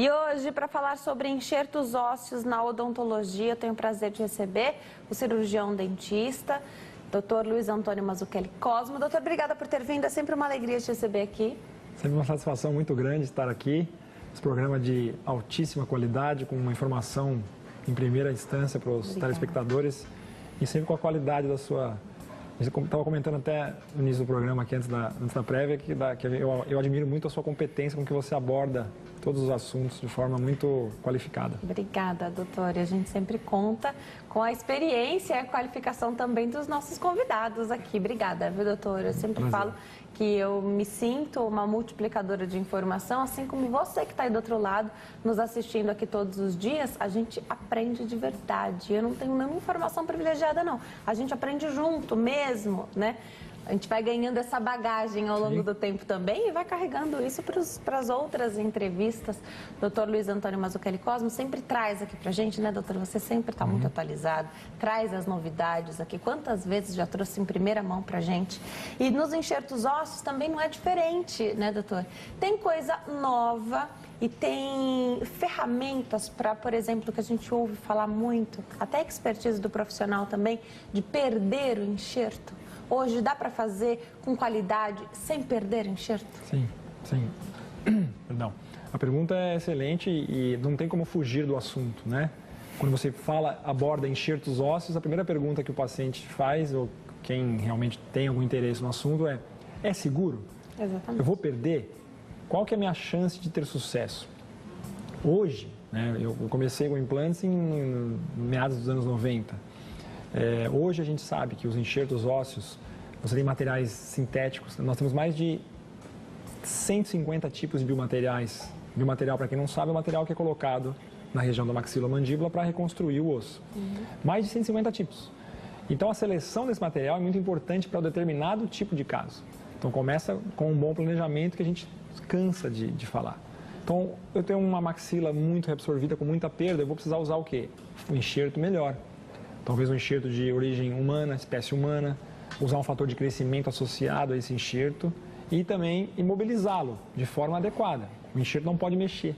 E hoje, para falar sobre enxertos ósseos na odontologia, eu tenho o prazer de receber o cirurgião dentista, Dr. Luiz Antônio Mazzucchelli Cosmo. Doutor, obrigada por ter vindo, é sempre uma alegria te receber aqui. Sempre uma satisfação muito grande estar aqui. Esse programa de altíssima qualidade, com uma informação em primeira instância para os telespectadores e sempre com a qualidade da sua... Eu estava comentando até no início do programa, aqui antes da prévia, que eu admiro muito a sua competência com que você aborda todos os assuntos de forma muito qualificada. Obrigada, doutor. E a gente sempre conta com a experiência e a qualificação também dos nossos convidados aqui. Obrigada, viu, doutor? Eu sempre falo que eu me sinto uma multiplicadora de informação, assim como você que está aí do outro lado, nos assistindo aqui todos os dias, a gente aprende de verdade. Eu não tenho nenhuma informação privilegiada, não. A gente aprende junto mesmo, né? A gente vai ganhando essa bagagem ao longo do tempo também e vai carregando isso para as outras entrevistas. Doutor Luiz Antônio Mazzucchelli Cosmo sempre traz aqui para a gente, né, doutor? Você sempre está muito atualizado, traz as novidades aqui. Quantas vezes já trouxe em primeira mão para a gente? E nos enxertos ósseos também não é diferente, né, doutor? Tem coisa nova e tem ferramentas para, por exemplo, que a gente ouve falar muito, até expertise do profissional também, de perder o enxerto. Hoje dá para fazer com qualidade, sem perder enxerto? Sim, sim. Perdão. A pergunta é excelente e não tem como fugir do assunto, né? Quando você aborda enxertos ósseos, a primeira pergunta que o paciente faz, ou quem realmente tem algum interesse no assunto, é seguro? Exatamente. Eu vou perder? Qual que é a minha chance de ter sucesso? Hoje, né, eu comecei com implantes em meados dos anos 90. Hoje a gente sabe que os enxertos ósseos, você tem materiais sintéticos, nós temos mais de 150 tipos de biomateriais. Biomaterial, para quem não sabe, é o material que é colocado na região da maxila-mandíbula para reconstruir o osso. Mais de 150 tipos. Então a seleção desse material é muito importante para um determinado tipo de caso. Então começa com um bom planejamento que a gente cansa de falar. Então eu tenho uma maxila muito reabsorvida, com muita perda, eu vou precisar usar o quê? Um enxerto melhor. Talvez um enxerto de origem humana, espécie humana, usar um fator de crescimento associado a esse enxerto e também imobilizá-lo de forma adequada. O enxerto não pode mexer.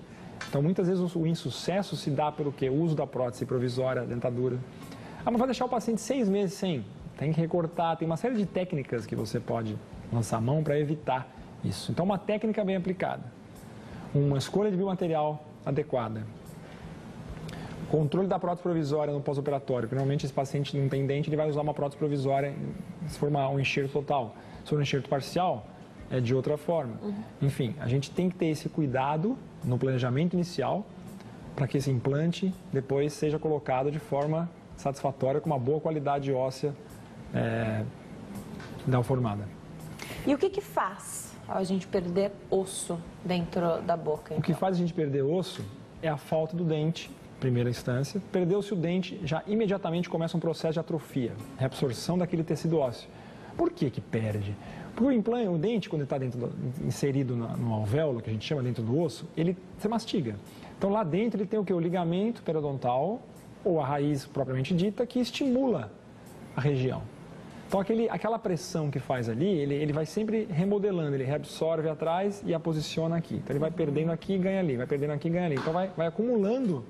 Então, muitas vezes o insucesso se dá pelo quê? O uso da prótese provisória, dentadura. Ah, mas vai deixar o paciente 6 meses sem? Tem que recortar, tem uma série de técnicas que você pode lançar mão para evitar isso. Então, uma técnica bem aplicada, uma escolha de biomaterial adequada, controle da prótese provisória no pós-operatório, porque normalmente esse paciente não tem dente, ele vai usar uma prótese provisória se for um enxerto total. Se for um enxerto parcial, é de outra forma. Enfim, a gente tem que ter esse cuidado no planejamento inicial para que esse implante depois seja colocado de forma satisfatória, com uma boa qualidade óssea da formada. E o que faz a gente perder osso dentro da boca? Então? O que faz a gente perder osso é a falta do dente. Primeira instância, perdeu-se o dente, já imediatamente começa um processo de atrofia, reabsorção daquele tecido ósseo. Por que perde? Porque o dente, quando ele está inserido no alvéolo, que a gente chama dentro do osso, você mastiga. Então lá dentro ele tem o quê? O ligamento periodontal, ou a raiz propriamente dita, que estimula a região. Então aquela pressão que faz ali, ele vai sempre remodelando, ele reabsorve atrás e a posiciona aqui. Então ele vai perdendo aqui e ganha ali, vai perdendo aqui e ganha ali. Então vai acumulando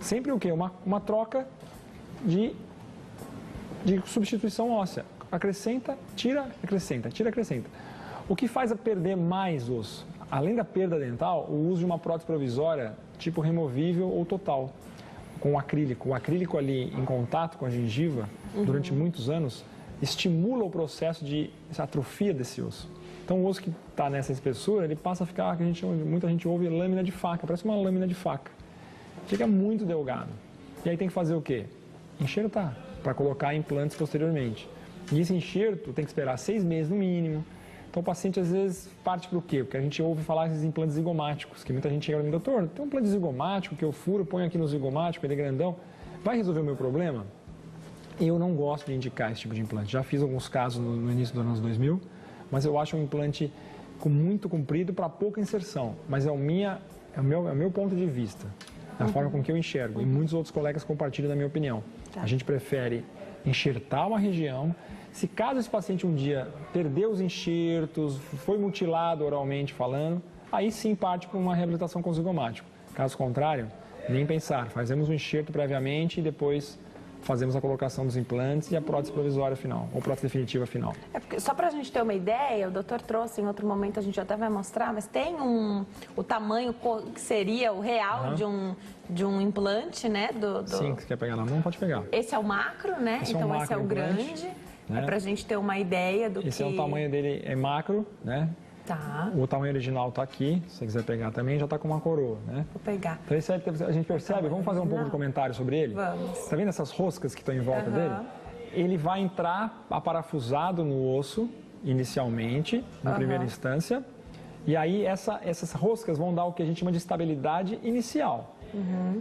sempre o quê? Uma troca de substituição óssea. Acrescenta, tira, acrescenta, tira, acrescenta. O que faz a perder mais osso? Além da perda dental, o uso de uma prótese provisória tipo removível ou total, com o acrílico. O acrílico ali em contato com a gengiva, durante muitos anos, estimula o processo de atrofia desse osso. Então o osso que está nessa espessura, ele passa a ficar, muita gente ouve, lâmina de faca, parece uma lâmina de faca. Fica muito delgado. E aí tem que fazer o quê? Enxertar, para colocar implantes posteriormente. E esse enxerto tem que esperar 6 meses no mínimo. Então o paciente às vezes parte para o quê? Porque a gente ouve falar desses implantes zigomáticos, que muita gente chega e diz, doutor, tem um implante zigomático que eu furo, ponho aqui no zigomático, ele é grandão, vai resolver o meu problema? Eu não gosto de indicar esse tipo de implante. Já fiz alguns casos no início dos anos 2000, mas eu acho um implante muito comprido para pouca inserção. Mas é o meu ponto de vista. Da forma com que eu enxergo, e muitos outros colegas compartilham da minha opinião. A gente prefere enxertar uma região. Se caso esse paciente um dia perdeu os enxertos, foi mutilado oralmente falando, aí sim parte para uma reabilitação com zigomático. Caso contrário, nem pensar, fazemos o enxerto previamente e depois fazemos a colocação dos implantes e a prótese provisória final, ou prótese definitiva final. Só para a gente ter uma ideia, o doutor trouxe, em outro momento a gente até vai mostrar, mas tem o tamanho que seria o real de um implante, né? Sim, que você quer pegar na mão, pode pegar. Esse é o macro, né? Então esse é o grande, né? Para a gente ter uma ideia do Esse é o tamanho dele, é macro, né? Tá. O tamanho original está aqui, se você quiser pegar também, já está com uma coroa, né? Vou pegar. Então esse a gente percebe, vamos fazer um pouco de comentário sobre ele? Vamos. Tá vendo essas roscas que estão em volta dele? Ele vai entrar aparafusado no osso, inicialmente, na primeira instância, e aí essas roscas vão dar o que a gente chama de estabilidade inicial.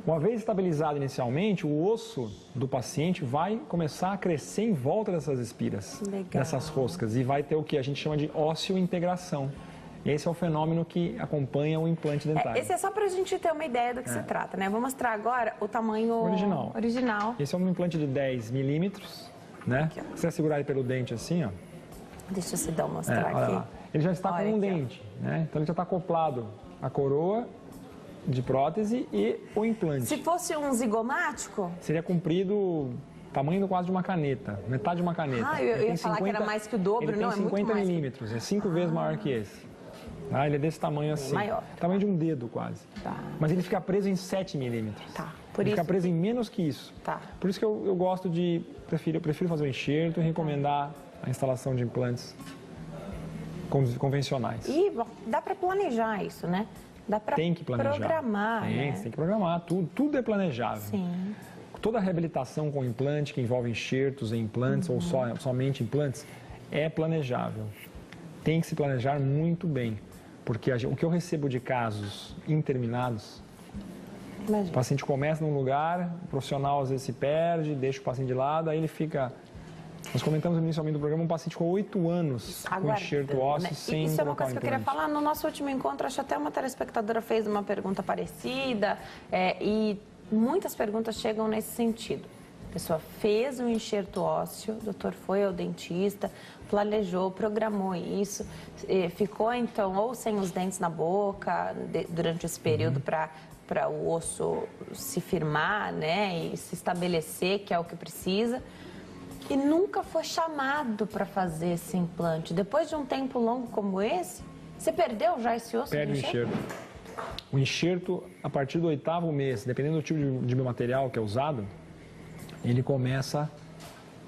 Uma vez estabilizado inicialmente, o osso do paciente vai começar a crescer em volta dessas espiras, dessas roscas, e vai ter o que a gente chama de ósseo-integração. Esse é o fenômeno que acompanha o implante dentário. Esse é só para a gente ter uma ideia do que se trata, né? Vou mostrar agora o tamanho original. Esse é um implante de 10 milímetros, né? Aqui, se você segurar ele pelo dente assim, ó. Deixa eu se dar mostrar aqui. Lá. Ele já está com um dente, né? Então ele já está acoplado a coroa de prótese e o implante. Se fosse um zigomático? Seria comprido, tamanho quase de uma caneta, metade de uma caneta. Ah, eu ia falar que era mais que o dobro, não, é muito mais. 50 milímetros, é 5 vezes maior que esse. Ele é desse tamanho assim, maior. Tamanho de um dedo quase. Tá. Mas ele fica preso em 7 milímetros. Tá. Ele fica preso em menos que isso. Tá. Por isso que eu gosto de, eu prefiro fazer o enxerto e recomendar a instalação de implantes convencionais. E bom, dá para planejar isso, né? Dá para programar. Tem que programar, tudo é planejável. Sim. Toda reabilitação com implante, que envolve enxertos em implantes ou somente implantes, é planejável. Tem que se planejar muito bem, porque o que eu recebo de casos interminados, o paciente começa num lugar, o profissional às vezes se perde, deixa o paciente de lado, aí ele fica... Nós comentamos inicialmente do programa um paciente com 8 anos com enxerto ósseo, né? Sem Isso é uma coisa que eu queria falar. No nosso último encontro, acho que até uma telespectadora fez uma pergunta parecida e muitas perguntas chegam nesse sentido. A pessoa fez um enxerto ósseo, o doutor foi ao dentista, planejou, programou isso, ficou então ou sem os dentes na boca durante esse período para o osso se firmar, né, e se estabelecer, que é o que precisa. E nunca foi chamado para fazer esse implante. Depois de um tempo longo como esse, você perdeu já esse osso? Perde o enxerto. O enxerto, a partir do 8º mês, dependendo do tipo de biomaterial que é usado, ele começa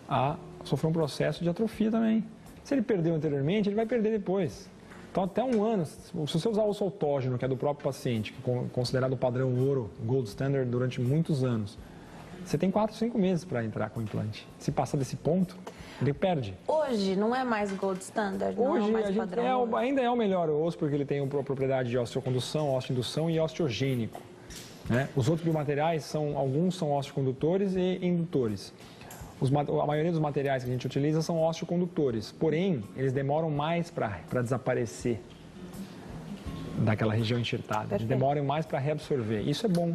a sofrer um processo de atrofia também. Se ele perdeu anteriormente, ele vai perder depois. Então, até um ano, se você usar o osso autógeno, que é do próprio paciente, que é considerado o padrão ouro, gold standard, durante muitos anos, você tem 4, 5 meses para entrar com o implante. Se passar desse ponto, ele perde. Hoje não é mais gold standard, não Hoje, é mais padrão? Ainda é o melhor osso, porque ele tem a propriedade de osteocondução, osteoindução e osteogênico. Né? Os outros biomateriais, alguns são osteocondutores e indutores. A maioria dos materiais que a gente utiliza são osteocondutores, porém, eles demoram mais para desaparecer daquela região enxertada. Eles demoram mais para reabsorver. Isso é bom.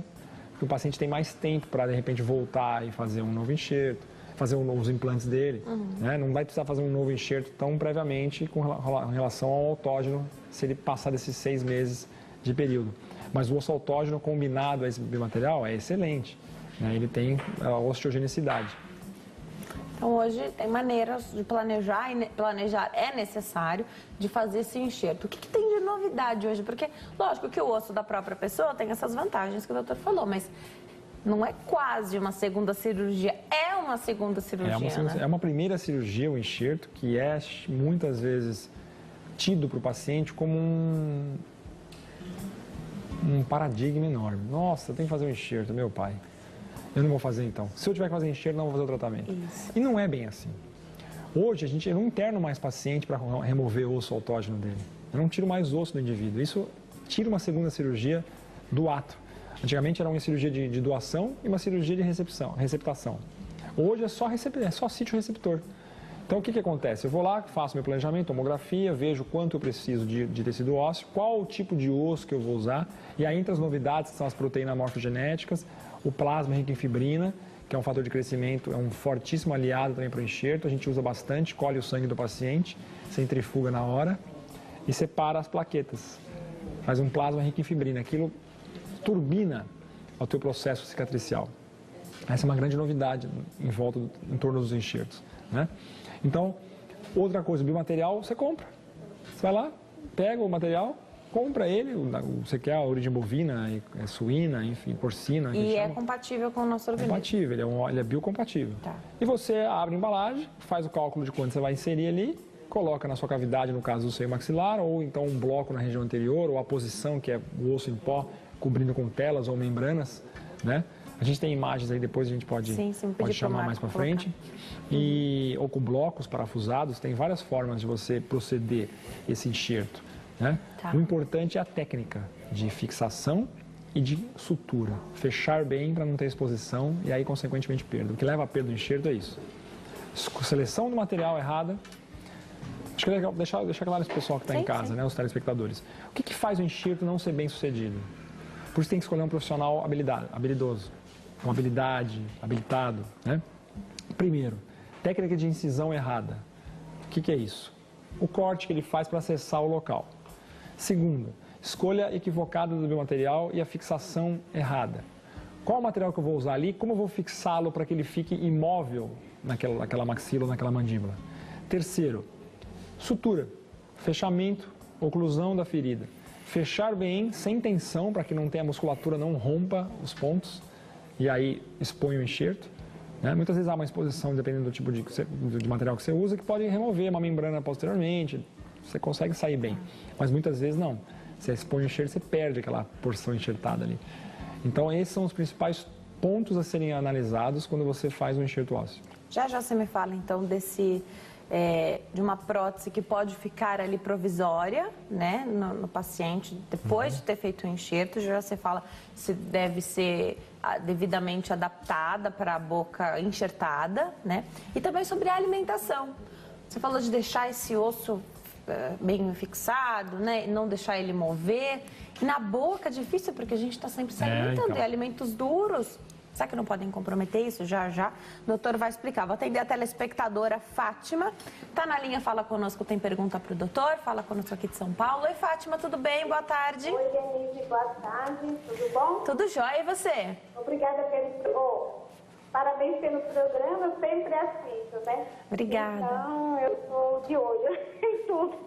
Porque o paciente tem mais tempo para, de repente, voltar e fazer um novo enxerto, fazer os implantes dele. Né? Não vai precisar fazer um novo enxerto tão previamente com relação ao autógeno, se ele passar desses 6 meses de período. Mas o osso autógeno combinado a esse biomaterial é excelente. Né? Ele tem a osteogenicidade. Então, hoje tem maneiras de planejar, e planejar é necessário de fazer esse enxerto. O que tem de novidade hoje? Porque, lógico que o osso da própria pessoa tem essas vantagens que o doutor falou, mas não é quase uma segunda cirurgia, é uma segunda cirurgia, né? É uma primeira cirurgia, o enxerto, que é muitas vezes tido para o paciente como um paradigma enorme. Nossa, eu tenho que fazer um enxerto, meu pai. Eu não vou fazer então. Se eu tiver que fazer enxerto, não vou fazer o tratamento. Isso. E não é bem assim. Hoje, eu não interno mais paciente para remover o osso autógeno dele. Eu não tiro mais osso do indivíduo. Isso tira uma segunda cirurgia do ato. Antigamente era uma cirurgia de doação e uma cirurgia de receptação. Hoje é só sítio receptor. Então, o que acontece? Eu vou lá, faço meu planejamento, tomografia, vejo quanto eu preciso de tecido ósseo, qual o tipo de osso que eu vou usar, e aí entra as novidades, que são as proteínas morfogenéticas, o plasma rico em fibrina, que é um fator de crescimento, é um fortíssimo aliado também para o enxerto, a gente usa bastante, colhe o sangue do paciente, centrifuga na hora e separa as plaquetas. faz um plasma rico em fibrina. Aquilo turbina o teu processo cicatricial. Essa é uma grande novidade em torno dos enxertos, né? Então, outra coisa, o biomaterial você compra. Você vai lá, pega o material, compra ele, você quer a origem bovina, suína, enfim, porcina. E é compatível com o nosso organismo? Compatível, ele é biocompatível. Tá. E você abre a embalagem, faz o cálculo de quanto você vai inserir ali, coloca na sua cavidade, no caso do seio maxilar, ou então um bloco na região anterior, ou a posição, que é o osso em pó, cobrindo com telas ou membranas, né? A gente tem imagens aí, depois a gente pode chamar mais para frente. Ou com blocos parafusados, tem várias formas de você proceder esse enxerto, né? Tá. O importante é a técnica de fixação e de sutura. Fechar bem para não ter exposição e aí, consequentemente, perda. O que leva a perda do enxerto é isso. Seleção do material errada. Acho que é legal deixar claro esse pessoal que está em casa, né, os telespectadores. O que faz o enxerto não ser bem sucedido? Por isso tem que escolher um profissional habilidoso, com habilidade, habilitado, né? Primeiro, técnica de incisão errada. O que é isso? O corte que ele faz para acessar o local. Segundo, escolha equivocada do biomaterial e a fixação errada. Qual o material que eu vou usar ali? Como eu vou fixá-lo para que ele fique imóvel naquela maxila ou naquela mandíbula? Terceiro, sutura, fechamento, oclusão da ferida. Fechar bem, sem tensão, para que não tenha a musculatura, não rompa os pontos e aí expõe o enxerto, né? Muitas vezes há uma exposição, dependendo do tipo de material que você usa, que pode remover uma membrana posteriormente, você consegue sair bem, mas muitas vezes não. Você expõe o enxerto, você perde aquela porção enxertada ali. Então, esses são os principais pontos a serem analisados quando você faz um enxerto ósseo. Já você me fala, então, de uma prótese que pode ficar ali provisória, né, no paciente, depois de ter feito o enxerto. Já você fala se deve ser devidamente adaptada para a boca enxertada, né? E também sobre a alimentação. Você falou de deixar esse osso bem fixado, né, não deixar ele mover. E na boca é difícil, porque a gente está sempre se alimentando de alimentos duros. Será que não podem comprometer isso? Já. O doutor vai explicar. Vou atender a telespectadora Fátima. Está na linha, fala conosco, tem pergunta para o doutor. Fala conosco aqui de São Paulo. Oi, Fátima, tudo bem? Boa tarde. Oi, Denise, boa tarde. Tudo bom? Tudo jóia, e você? Obrigada parabéns pelo programa, eu sempre assisto, né? Obrigada. Então, eu estou de olho em tudo.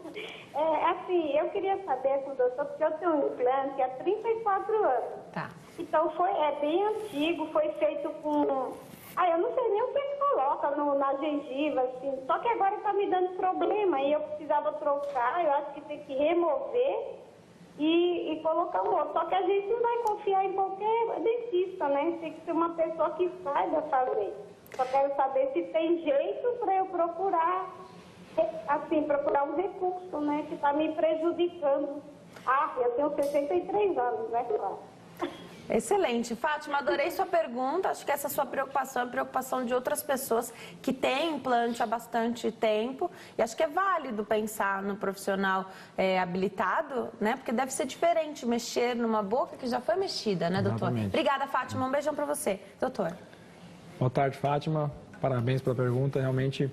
Eu queria saber com o doutor, porque eu tenho um implante há 34 anos. Tá. Então, é bem antigo, foi feito com... eu não sei nem o que ele coloca na gengiva, assim. Só que agora está me dando problema e eu precisava trocar, eu acho que tem que remover e colocar um outro. Só que a gente não vai confiar em qualquer dentista, né? Tem que ser uma pessoa que saiba fazer. Só quero saber se tem jeito para eu procurar um recurso, né? Que está me prejudicando. Eu tenho 63 anos, né, claro. Excelente. Fátima, adorei sua pergunta. Acho que essa sua preocupação é a preocupação de outras pessoas que têm implante há bastante tempo. E acho que é válido pensar no profissional habilitado, né? Porque deve ser diferente mexer numa boca que já foi mexida, né, doutor? Exatamente. Obrigada, Fátima. Um beijão para você. Doutor. Boa tarde, Fátima. Parabéns pela pergunta. Realmente,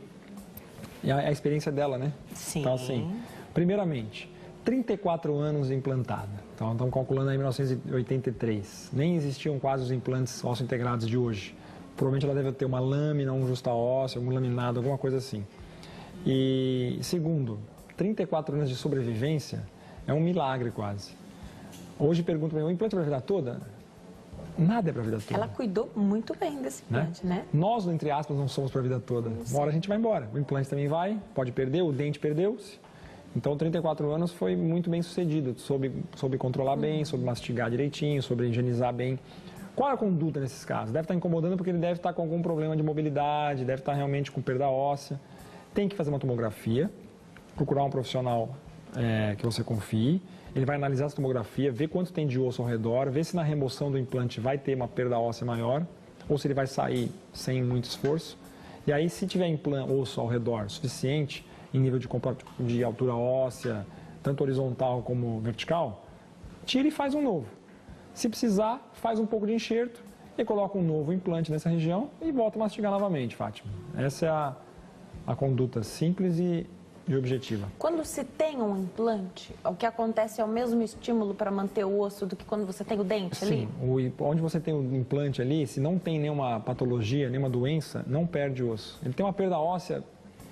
a experiência dela, né? Sim. Então, assim, primeiramente, 34 anos implantada. Então, estamos calculando aí 1983. Nem existiam quase os implantes ósseo-integrados de hoje. Provavelmente ela deve ter uma lâmina, um justa-ósseo, um laminado, alguma coisa assim. E, segundo, 34 anos de sobrevivência é um milagre quase. Hoje pergunto para mim, o implante é para a vida toda? Nada é para a vida toda. Ela cuidou muito bem desse implante, né? Nós, entre aspas, não somos para a vida toda. Uma hora a gente vai embora. O implante também vai, pode perder, o dente perdeu-se. Então, 34 anos foi muito bem sucedido, soube controlar bem, soube mastigar direitinho, soube higienizar bem. Qual é a conduta nesses casos? Deve estar incomodando porque ele deve estar com algum problema de mobilidade, deve estar realmente com perda óssea. Tem que fazer uma tomografia, procurar um profissional que você confie. Ele vai analisar essa tomografia, ver quanto tem de osso ao redor, ver se na remoção do implante vai ter uma perda óssea maior ou se ele vai sair sem muito esforço. E aí, se tiver osso ao redor suficiente, em nível de altura óssea, tanto horizontal como vertical, tira e faz um novo. Se precisar, faz um pouco de enxerto e coloca um novo implante nessa região e volta a mastigar novamente, Fátima. Essa é a conduta simples e de objetiva. Quando se tem um implante, o que acontece é o mesmo estímulo para manter o osso do que quando você tem o dente ali? Sim, onde você tem o implante ali, se não tem nenhuma patologia, nenhuma doença, não perde osso. Ele tem uma perda óssea,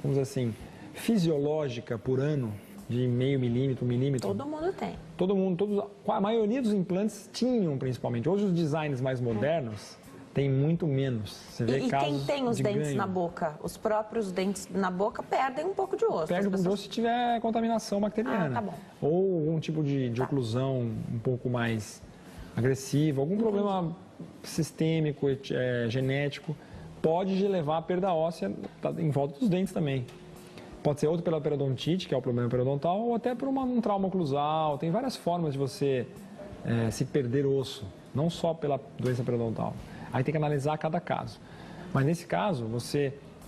vamos dizer assim, fisiológica por ano, de meio milímetro, 1 milímetro. Todo mundo tem. Todo mundo, a maioria dos implantes tinham principalmente. Hoje os designs mais modernos têm muito menos. Você vê E casos quem tem os de dentes ganho. na boca, os próprios dentes na boca perdem um pouco de osso. Perde um pouco de osso se tiver contaminação bacteriana. Ah, tá bom. Ou algum tipo de oclusão um pouco mais agressiva, algum problema sistêmico, genético, pode levar à perda óssea em volta dos dentes também. Pode ser outro pela periodontite, que é o problema periodontal, ou até por um trauma oclusal. Tem várias formas de você se perder osso, não só pela doença periodontal. Aí tem que analisar cada caso. Mas nesse caso,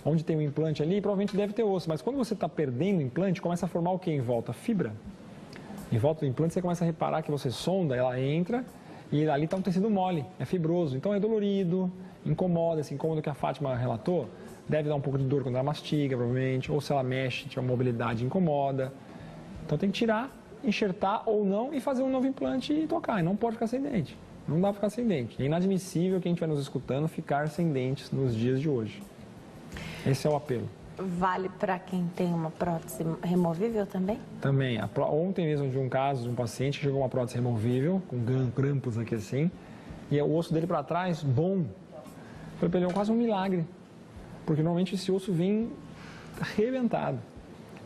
onde tem um implante ali, provavelmente deve ter osso. Mas quando você está perdendo o implante, começa a formar o que em volta? Fibra. Em volta do implante, você começa a reparar que você sonda, ela entra e ali está um tecido mole, é fibroso. Então é dolorido, incomoda, esse incômodo que a Fátima relatou. Deve dar um pouco de dor quando ela mastiga, provavelmente, ou se ela mexe, tiver mobilidade, incomoda. Então tem que tirar, enxertar ou não e fazer um novo implante e tocar. E não pode ficar sem dente. Não dá para ficar sem dente. É inadmissível quem estiver nos escutando ficar sem dentes nos dias de hoje. Esse é o apelo. Vale para quem tem uma prótese removível também? Também. Ontem mesmo de um caso de um paciente que chegou com uma prótese removível, com grampos aqui assim, e o osso dele para trás, bom. Foi para ele quase um milagre. Porque normalmente esse osso vem arrebentado.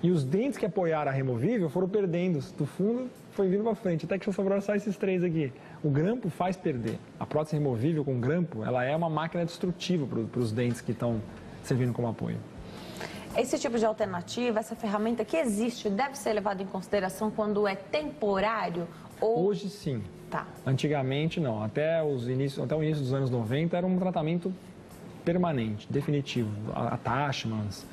E os dentes que apoiaram a removível foram perdendo do fundo, foi vindo para frente. Até que só sobraram só esses 3 aqui. O grampo faz perder. A prótese removível com grampo, ela é uma máquina destrutiva para os dentes que estão servindo como apoio. Esse tipo de alternativa, essa ferramenta que existe, deve ser levada em consideração quando é temporário? Ou... Hoje sim. Tá. Antigamente não. Até o início dos anos 90 era um tratamento permanente, definitivo. Attachments,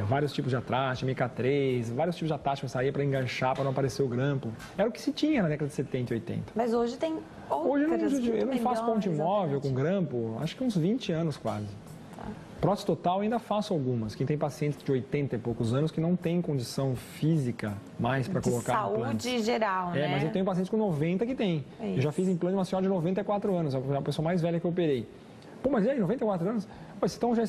vários tipos de attachment, MK3, vários tipos de attachments saía para enganchar, para não aparecer o grampo. Era o que se tinha na década de 70 e 80. Mas hoje tem outras. Hoje eu não faço ponte móvel com grampo, acho que uns 20 anos quase. Tá. Prótese total ainda faço algumas. Quem tem pacientes de 80 e poucos anos que não tem condição física mais para colocar implantes. Saúde geral, né? Mas eu tenho pacientes com 90 que tem. Eu já fiz implante de uma senhora de 94 anos, a pessoa mais velha que eu operei. Pô, mas e aí, 94 anos? Vocês estão já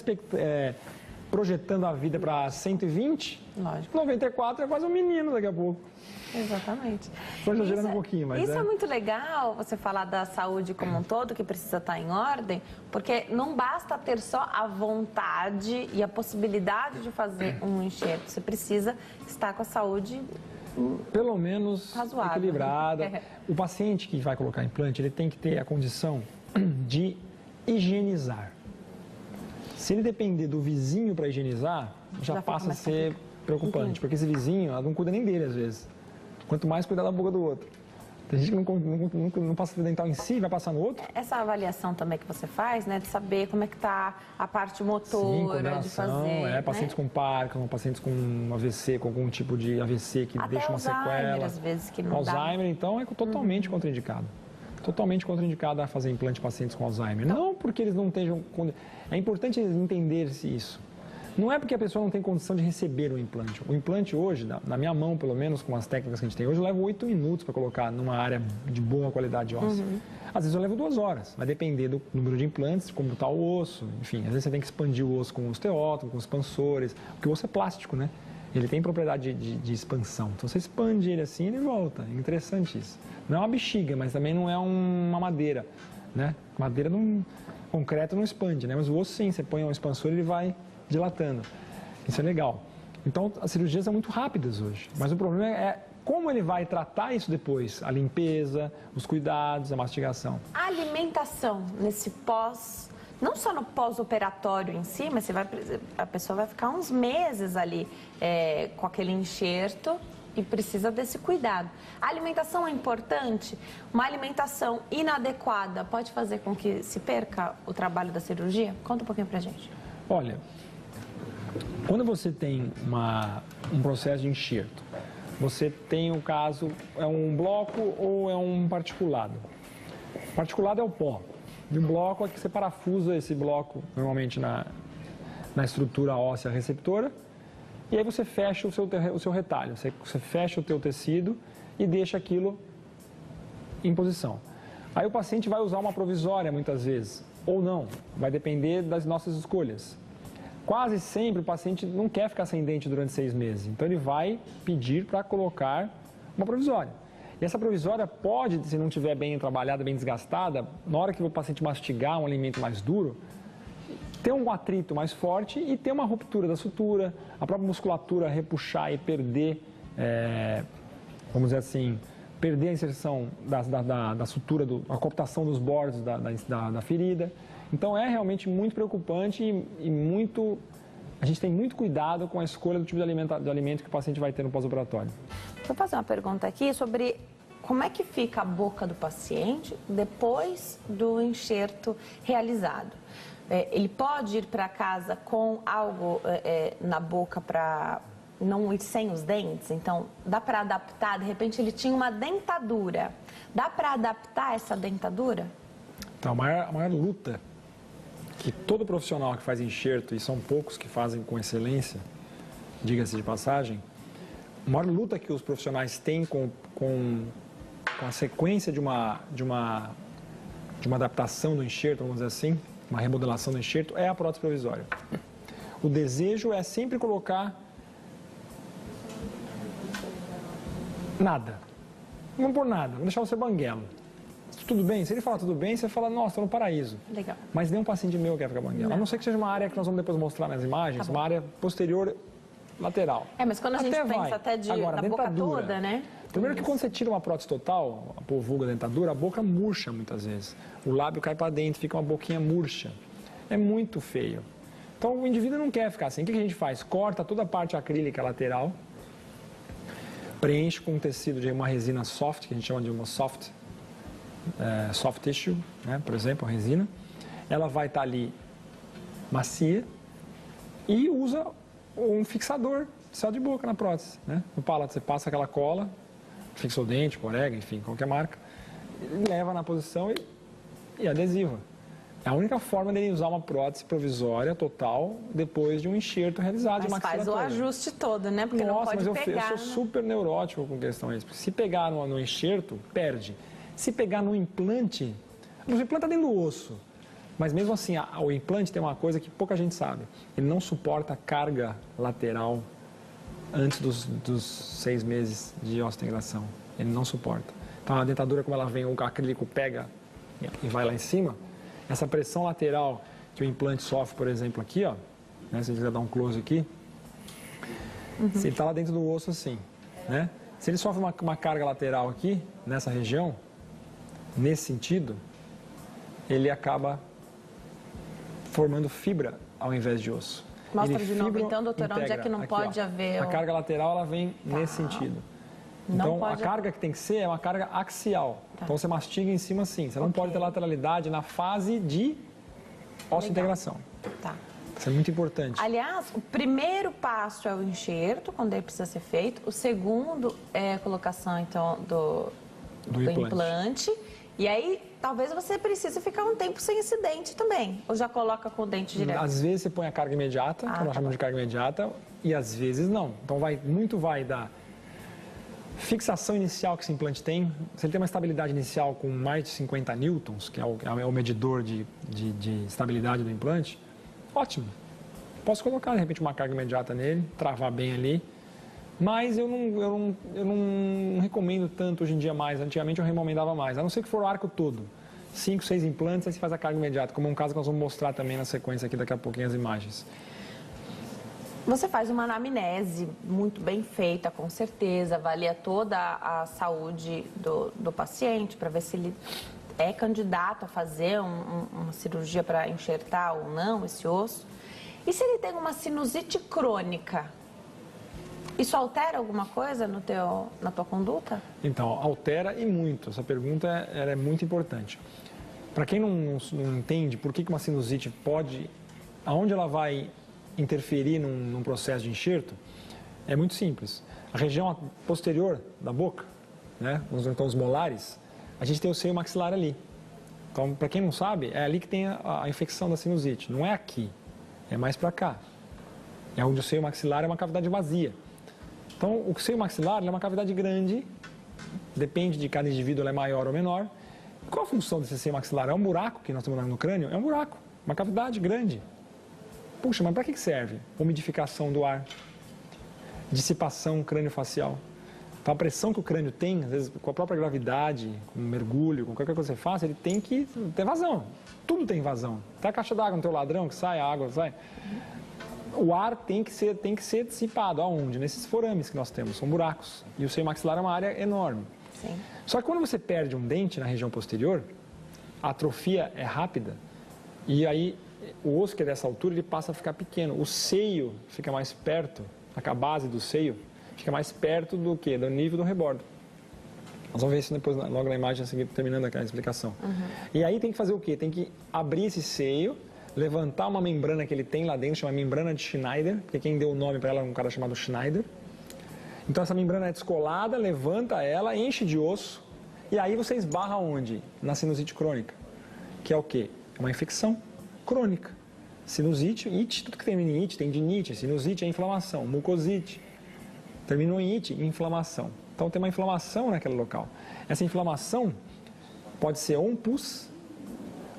projetando a vida para 120? Lógico. 94 é quase um menino daqui a pouco. Exatamente. Estou exagerando um pouquinho, mas isso é muito legal, você falar da saúde como um todo, que precisa estar em ordem, porque não basta ter só a vontade e a possibilidade de fazer um enxerto. Você precisa estar com a saúde pelo menos razoável, equilibrada. O paciente que vai colocar implante, ele tem que ter a condição de higienizar. Se ele depender do vizinho para higienizar, já passa a ser preocupante, porque esse vizinho não cuida nem dele às vezes. Quanto mais cuidar da boca do outro. Tem gente que não passa fio dental em si, vai passar no outro. Essa avaliação também que você faz, né, de saber como é que está a parte motora, de fazer. Pacientes com Parkinson, pacientes com AVC, com algum tipo de AVC que até deixa uma sequela. Às vezes que não Alzheimer, dá. então, é totalmente contraindicado. Totalmente contraindicado a fazer implante em pacientes com Alzheimer. Então, não porque eles não estejam... É importante entender isso. Não é porque a pessoa não tem condição de receber o implante. O implante hoje, na minha mão pelo menos, com as técnicas que a gente tem hoje, eu levo 8 minutos para colocar numa área de boa qualidade óssea. Às vezes eu levo 2 horas. Vai depender do número de implantes, como está o osso. Enfim, às vezes você tem que expandir o osso com o osteótomo, com os expansores. Porque o osso é plástico, né? Ele tem propriedade de expansão. Então você expande ele assim e ele volta. É interessante isso. Não é uma bexiga, mas também não é uma madeira, né? Madeira concreto não expande, né? Mas o osso sim, você põe um expansor e ele vai dilatando. Isso é legal. Então as cirurgias são muito rápidas hoje. Mas o problema é como ele vai tratar isso depois. A limpeza, os cuidados, a mastigação. A alimentação nesse não só no pós-operatório em si, mas a pessoa vai ficar uns meses ali com aquele enxerto e precisa desse cuidado. A alimentação é importante? Uma alimentação inadequada pode fazer com que se perca o trabalho da cirurgia? Conta um pouquinho pra gente. Olha, quando você tem um processo de enxerto, você tem o caso, é um bloco ou é um particulado? Particulado é o pó. E um bloco é que você parafusa esse bloco, normalmente na estrutura óssea receptora, e aí você fecha o seu retalho, você fecha o teu tecido e deixa aquilo em posição. Aí o paciente vai usar uma provisória muitas vezes, ou não, vai depender das nossas escolhas. Quase sempre o paciente não quer ficar sem dente durante 6 meses, então ele vai pedir para colocar uma provisória. E essa provisória pode, se não estiver bem trabalhada, bem desgastada, na hora que o paciente mastigar um alimento mais duro, ter um atrito mais forte e ter uma ruptura da sutura, a própria musculatura repuxar e perder, vamos dizer assim, perder a inserção da sutura, a cooptação dos bordos da ferida. Então é realmente muito preocupante e a gente tem muito cuidado com a escolha do tipo de alimento que o paciente vai ter no pós-operatório. Vou fazer uma pergunta aqui sobre como é que fica a boca do paciente depois do enxerto realizado. Ele pode ir para casa com algo na boca para não ir sem os dentes? Então, dá para adaptar? De repente, ele tinha uma dentadura. Dá para adaptar essa dentadura? Então, a maior luta que todo profissional que faz enxerto, e são poucos que fazem com excelência, diga-se de passagem, a maior luta que os profissionais têm com a sequência de uma adaptação do enxerto, vamos dizer assim, uma remodelação do enxerto, é a prótese provisória. O desejo é sempre colocar nada. Não por nada, vamos deixar você banguelo. Tudo bem? Se ele falar tudo bem, você fala, nossa, estou no paraíso. Legal. Mas nenhum paciente meu quer ficar banguelo. A não ser que seja uma área que nós vamos depois mostrar nas imagens, uma área posterior lateral. Mas quando a gente pensa até Agora, na boca toda, né? Primeiro que quando você tira uma prótese total, por vulgo dentadura, a boca murcha muitas vezes. O lábio cai para dentro, fica uma boquinha murcha. É muito feio. Então o indivíduo não quer ficar assim. O que a gente faz? Corta toda a parte acrílica lateral, preenche com um tecido de uma resina soft, que a gente chama de uma soft tissue, né? Por exemplo, a resina. Ela vai estar ali macia e usa um fixador de céu de boca na prótese, né? No palato você passa aquela cola, fixa o dente, corega, enfim, qualquer marca, leva na posição e adesiva. É a única forma dele usar uma prótese provisória total depois de um enxerto realizado de maxilatório. Mas faz o ajuste todo, né? Porque nossa, não pode mas pegar, eu sou super neurótico com questão disso. Se pegar no enxerto, perde. Se pegar no implante, o implante está dentro do osso. Mas mesmo assim, o implante tem uma coisa que pouca gente sabe. Ele não suporta carga lateral antes dos 6 meses de osteointegração. Ele não suporta. Então a dentadura, como ela vem, o acrílico pega e vai lá em cima, essa pressão lateral que o implante sofre, por exemplo, aqui, ó, né, se a gente quiser dar um close aqui, se ele está lá dentro do osso assim, né? Se ele sofre uma carga lateral aqui, nessa região, nesse sentido, ele acaba formando fibra ao invés de osso. Mostra de novo, então, doutor, onde é que não pode haver... A carga lateral, ela vem nesse sentido. Então, a carga que tem que ser é uma carga axial. Então, você mastiga em cima assim. Você não pode ter lateralidade na fase de osteointegração. Tá. Isso é muito importante. Aliás, o primeiro passo é o enxerto, quando ele precisa ser feito. O segundo é a colocação, então, do implante. E aí, talvez você precise ficar um tempo sem esse dente também. Ou já coloca com o dente direto? Às vezes você põe a carga imediata, que nós chamamos de carga imediata, e às vezes não. Então, muito vai da fixação inicial que esse implante tem. Se ele tem uma estabilidade inicial com mais de 50 newtons, que é o medidor de estabilidade do implante, ótimo. Posso colocar, de repente, uma carga imediata nele, travar bem ali. Mas eu não recomendo tanto hoje em dia mais. Antigamente eu recomendava mais. A não ser que for o arco todo. 5, 6 implantes, aí você faz a carga imediata. Como é um caso que nós vamos mostrar também na sequência aqui daqui a pouquinho as imagens. Você faz uma anamnese muito bem feita, com certeza. Avalia toda a saúde do paciente para ver se ele é candidato a fazer uma cirurgia para enxertar ou não esse osso. E se ele tem uma sinusite crônica? Isso altera alguma coisa na tua conduta? Então, altera e muito. Essa pergunta é muito importante. Para quem não entende por que uma sinusite pode... Aonde ela vai interferir num processo de enxerto, é muito simples. A região posterior da boca, né, então os molares, a gente tem o seio maxilar ali. Então, para quem não sabe, é ali que tem a infecção da sinusite. Não é aqui, é mais para cá. É onde o seio maxilar é uma cavidade vazia. Então, o seio maxilar é uma cavidade grande, depende de cada indivíduo, ela é maior ou menor. Qual a função desse seio maxilar? É um buraco que nós temos no crânio? É um buraco, uma cavidade grande. Puxa, mas para que serve? Umidificação do ar, dissipação crânio-facial. Então, a pressão que o crânio tem, às vezes com a própria gravidade, com um mergulho, com qualquer coisa que você faça, ele tem que ter vazão. Tudo tem vazão. Até a caixa d'água no teu ladrão que sai, a água sai. O ar tem que ser dissipado. Aonde? Nesses forames que nós temos, são buracos. E o seio maxilar é uma área enorme. Sim. Só que quando você perde um dente na região posterior, a atrofia é rápida e aí o osso que é dessa altura ele passa a ficar pequeno. O seio fica mais perto, a base do seio fica mais perto do que? Do nível do rebordo. Nós vamos ver isso depois, logo na imagem a seguir, terminando aquela explicação. E aí tem que fazer o quê? Tem que abrir esse seio, levantar uma membrana que ele tem lá dentro, chama membrana de Schneider, porque quem deu o nome para ela é um cara chamado Schneider. Então essa membrana é descolada, levanta ela, enche de osso, e aí você esbarra onde? Na sinusite crônica, que é o quê? É uma infecção crônica. Sinusite, ite, tudo que tem em ite, tendinite, sinusite é inflamação, mucosite, terminou em ite, inflamação. Então tem uma inflamação naquele local. Essa inflamação pode ser ou um pus,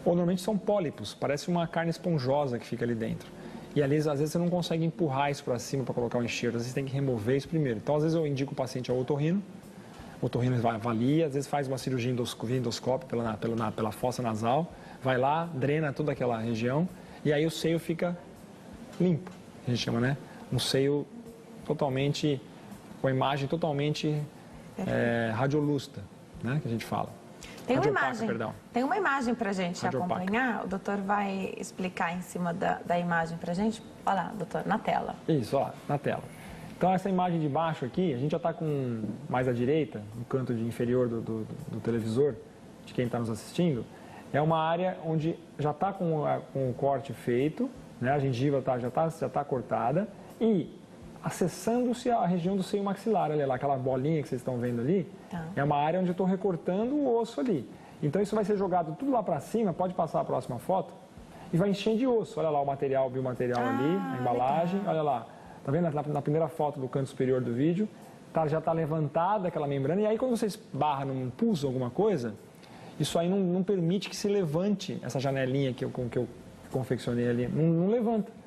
ou normalmente são pólipos, parece uma carne esponjosa que fica ali dentro. E ali, às vezes você não consegue empurrar isso para cima para colocar o enxerto, às vezes tem que remover isso primeiro. Então, às vezes eu indico o paciente ao otorrino, o otorrino avalia, às vezes faz uma cirurgia endoscópio pela fossa nasal, vai lá, drena toda aquela região e aí o seio fica limpo, a gente chama, né? Um seio totalmente, com a imagem totalmente radiolusta, né? Que a gente fala. Tem uma imagem para a gente acompanhar. O doutor vai explicar em cima da imagem para a gente. Olha lá, doutor, na tela. Isso, olha lá, na tela. Então, essa imagem de baixo aqui, a gente já está com mais à direita, no canto inferior do televisor, de quem está nos assistindo, é uma área onde já está com o corte feito, né? A gengiva já está cortada e acessando-se a região do seio maxilar, olha lá, aquela bolinha que vocês estão vendo ali, é uma área onde eu estou recortando o osso ali. Então isso vai ser jogado tudo lá para cima, pode passar a próxima foto, e vai encher de osso. Olha lá o material, o biomaterial ali, a embalagem, legal. Olha lá. Tá vendo na primeira foto do canto superior do vídeo, já está levantada aquela membrana, e aí quando você esbarra num pulso, alguma coisa, isso aí não permite que se levante essa janelinha que eu confeccionei ali, não levanta.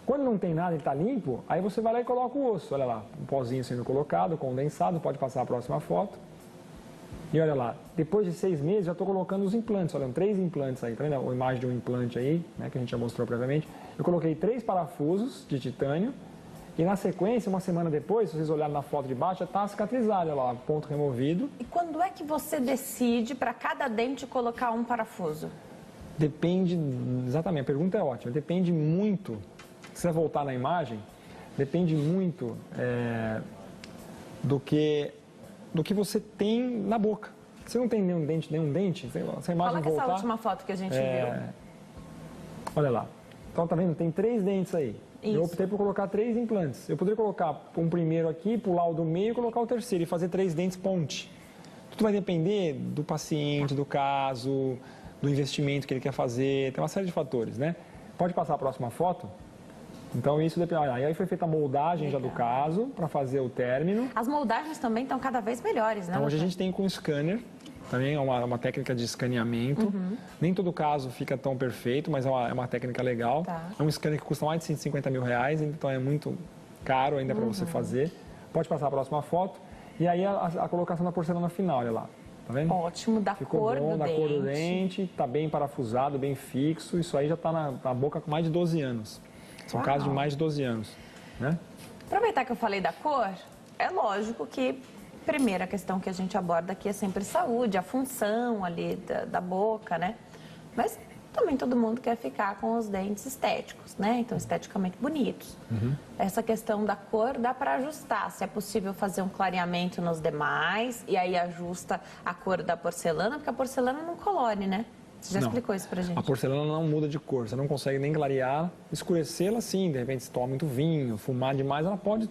Quando não tem nada e está limpo, aí você vai lá e coloca o osso. Olha lá, um pozinho sendo colocado, condensado, pode passar a próxima foto. E olha lá, depois de 6 meses já estou colocando os implantes. Olha, 3 implantes aí, tá vendo a imagem de um implante aí, né, que a gente já mostrou previamente. Eu coloquei 3 parafusos de titânio e na sequência, uma semana depois, se vocês olharem na foto de baixo, já está cicatrizado, olha lá, ponto removido. E quando é que você decide para cada dente colocar um parafuso? Depende, exatamente, a pergunta é ótima, depende muito. Se você voltar na imagem, depende muito do que você tem na boca. Se não tem nenhum dente, essa imagem voltar... essa última foto que a gente viu. Olha lá. Então, tá vendo? Tem 3 dentes aí. Isso. Eu optei por colocar 3 implantes. Eu poderia colocar um primeiro aqui, pular o do meio e colocar o terceiro e fazer 3 dentes ponte. Tudo vai depender do paciente, do caso, do investimento que ele quer fazer. Tem uma série de fatores, né? Pode passar a próxima foto? Então, isso depende. Aí foi feita a moldagem já do caso, para fazer o término. As moldagens também estão cada vez melhores, né? Então, hoje a gente tem com scanner, também é uma técnica de escaneamento. Nem todo caso fica tão perfeito, mas é uma técnica legal. É um scanner que custa mais de 150 mil reais, então é muito caro ainda para você fazer. Pode passar a próxima foto. E aí a colocação da porcelana final, olha lá. Tá vendo? Ótimo, Ficou bom, da cor do dente, está bem parafusado, bem fixo. Isso aí já está na boca com mais de 12 anos. São casos de mais de 12 anos, né? Aproveitar que eu falei da cor, é lógico que a primeira questão que a gente aborda aqui é sempre saúde, a função ali da boca, né? Mas também todo mundo quer ficar com os dentes estéticos, né? Então, esteticamente bonitos. Essa questão da cor dá para ajustar, se é possível fazer um clareamento nos demais e aí ajusta a cor da porcelana, porque a porcelana não colore, né? Você já explicou isso pra gente. A porcelana não muda de cor, você não consegue nem clarear, escurecê-la sim, de repente se toma muito vinho, fumar demais, ela pode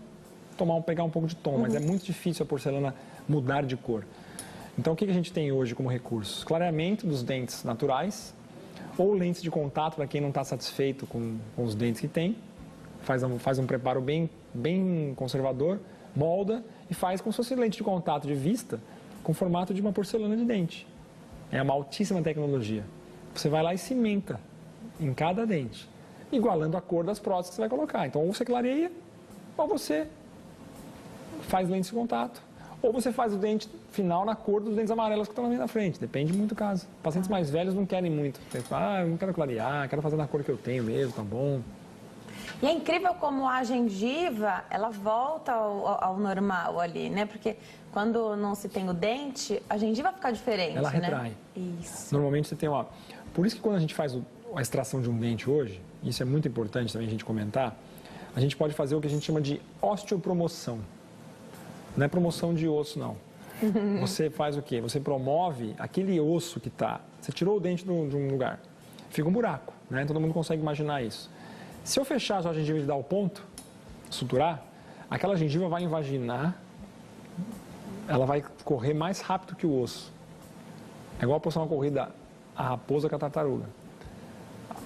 pegar um pouco de tom, mas é muito difícil a porcelana mudar de cor. Então o que a gente tem hoje como recursos? Clareamento dos dentes naturais, ou lentes de contato para quem não está satisfeito com os dentes que tem, faz um preparo bem conservador, molda e faz como se fosse lente de contato de vista com o formato de uma porcelana de dente. É uma altíssima tecnologia. Você vai lá e cimenta em cada dente, igualando a cor das próteses que você vai colocar. Então, ou você clareia, ou você faz lente de contato, ou você faz o dente final na cor dos dentes amarelos que estão ali na frente. Depende muito do caso. Pacientes mais velhos não querem muito. Eu não quero clarear, quero fazer na cor que eu tenho mesmo, tá bom. E é incrível como a gengiva, ela volta ao normal ali, né? Porque quando não se tem o dente, a gengiva fica diferente, ela retrai. Né? Isso. Normalmente você tem, por isso que quando a gente faz a extração de um dente hoje, isso é muito importante também a gente comentar, a gente pode fazer o que a gente chama de osteopromoção. Não é promoção de osso, não. Você faz o quê? Você promove aquele osso que está... Você tirou o dente de um lugar, fica um buraco, né? Todo mundo consegue imaginar isso. Se eu fechar a gengiva e dar o ponto, suturar, aquela gengiva vai invaginar, ela vai correr mais rápido que o osso. É igual a posição uma corrida, a raposa com a tartaruga.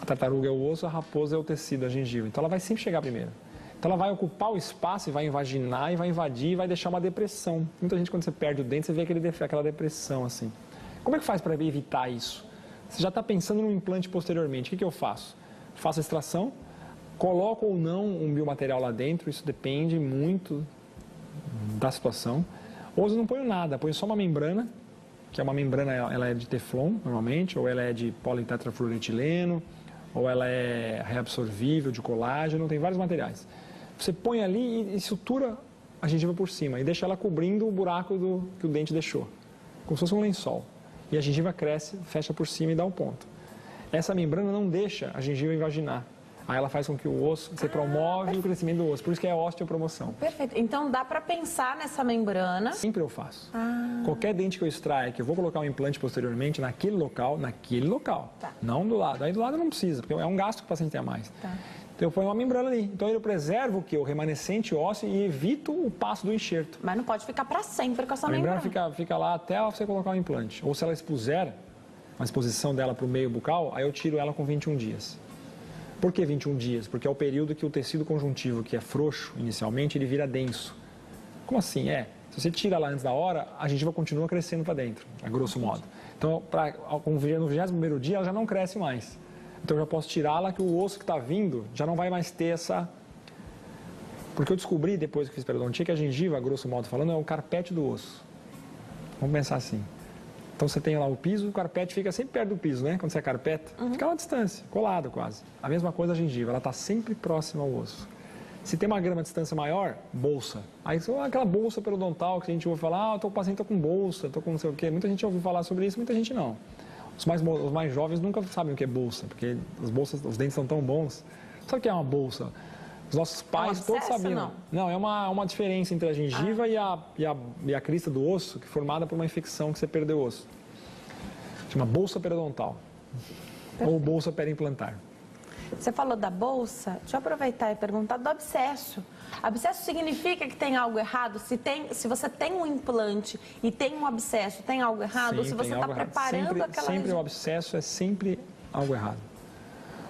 A tartaruga é o osso, a raposa é o tecido, a gengiva. Então ela vai sempre chegar primeiro. Então ela vai ocupar o espaço e vai invaginar, e vai invadir, e vai deixar uma depressão. Muita gente, quando você perde o dente, você vê aquela depressão assim. Como é que faz para evitar isso? Você já está pensando no implante posteriormente. O que eu faço? Faço a extração, coloco ou não um biomaterial lá dentro, isso depende muito da situação. Ou eu não ponho nada, ponho só uma membrana, que é uma membrana, ela é de teflon normalmente, ou ela é de politetrafluoretileno, ou ela é reabsorvível, de colágeno, tem vários materiais. Você põe ali e sutura a gengiva por cima e deixa ela cobrindo o buraco que o dente deixou, como se fosse um lençol. E a gengiva cresce, fecha por cima e dá um ponto. Essa membrana não deixa a gengiva invaginar. Aí ela faz com que o osso, você promove o crescimento do osso, por isso que é osteopromoção. Perfeito. Então dá para pensar nessa membrana. Sempre eu faço. Qualquer dente que eu extraia, que eu vou colocar um implante posteriormente naquele local, Tá. não do lado. Aí do lado não precisa, porque é um gasto que o paciente tem a mais. Tá. Então eu ponho uma membrana ali. Então eu preservo o quê? O remanescente ósseo e evito o passo do enxerto. Mas não pode ficar para sempre com essa A membrana membrana. fica lá até você colocar o implante. Ou se ela expuser, a exposição dela para o meio bucal, aí eu tiro ela com 21 dias. Por que 21 dias? Porque é o período que o tecido conjuntivo, que é frouxo inicialmente, ele vira denso. Como assim? Se você tira lá antes da hora, a gengiva continua crescendo para dentro, a grosso modo. Então, no 21º dia, ela já não cresce mais. Então, eu já posso tirá-la, que o osso que está vindo já não vai mais ter essa... Porque eu descobri, depois que fiz periodontia, que a gengiva, grosso modo falando, é o carpete do osso. Vamos pensar assim. Então você tem lá o piso, o carpete fica sempre perto do piso, né? Quando você carpeta, fica lá à distância, colado quase. A mesma coisa a gengiva, ela está sempre próxima ao osso. Se tem uma grama de distância maior, bolsa. Aí aquela bolsa periodontal que a gente ouve falar, o paciente está com bolsa, estou com não sei o quê. Muita gente ouviu falar sobre isso, muita gente não. Os mais jovens nunca sabem o que é bolsa, porque os dentes são tão bons. Sabe o que é uma bolsa? Os nossos pais todos sabiam. Não, é uma diferença entre a gengiva e a crista do osso, que é formada por uma infecção que você perdeu o osso. Chama bolsa periodontal. Ou bolsa periimplantar. Você falou da bolsa, deixa eu aproveitar e perguntar do abscesso. Abscesso significa que tem algo errado? Se você tem um implante e tem um abscesso, tem algo errado? Sim, ou se você está preparando aquela Sempre região? o abscesso é sempre algo errado.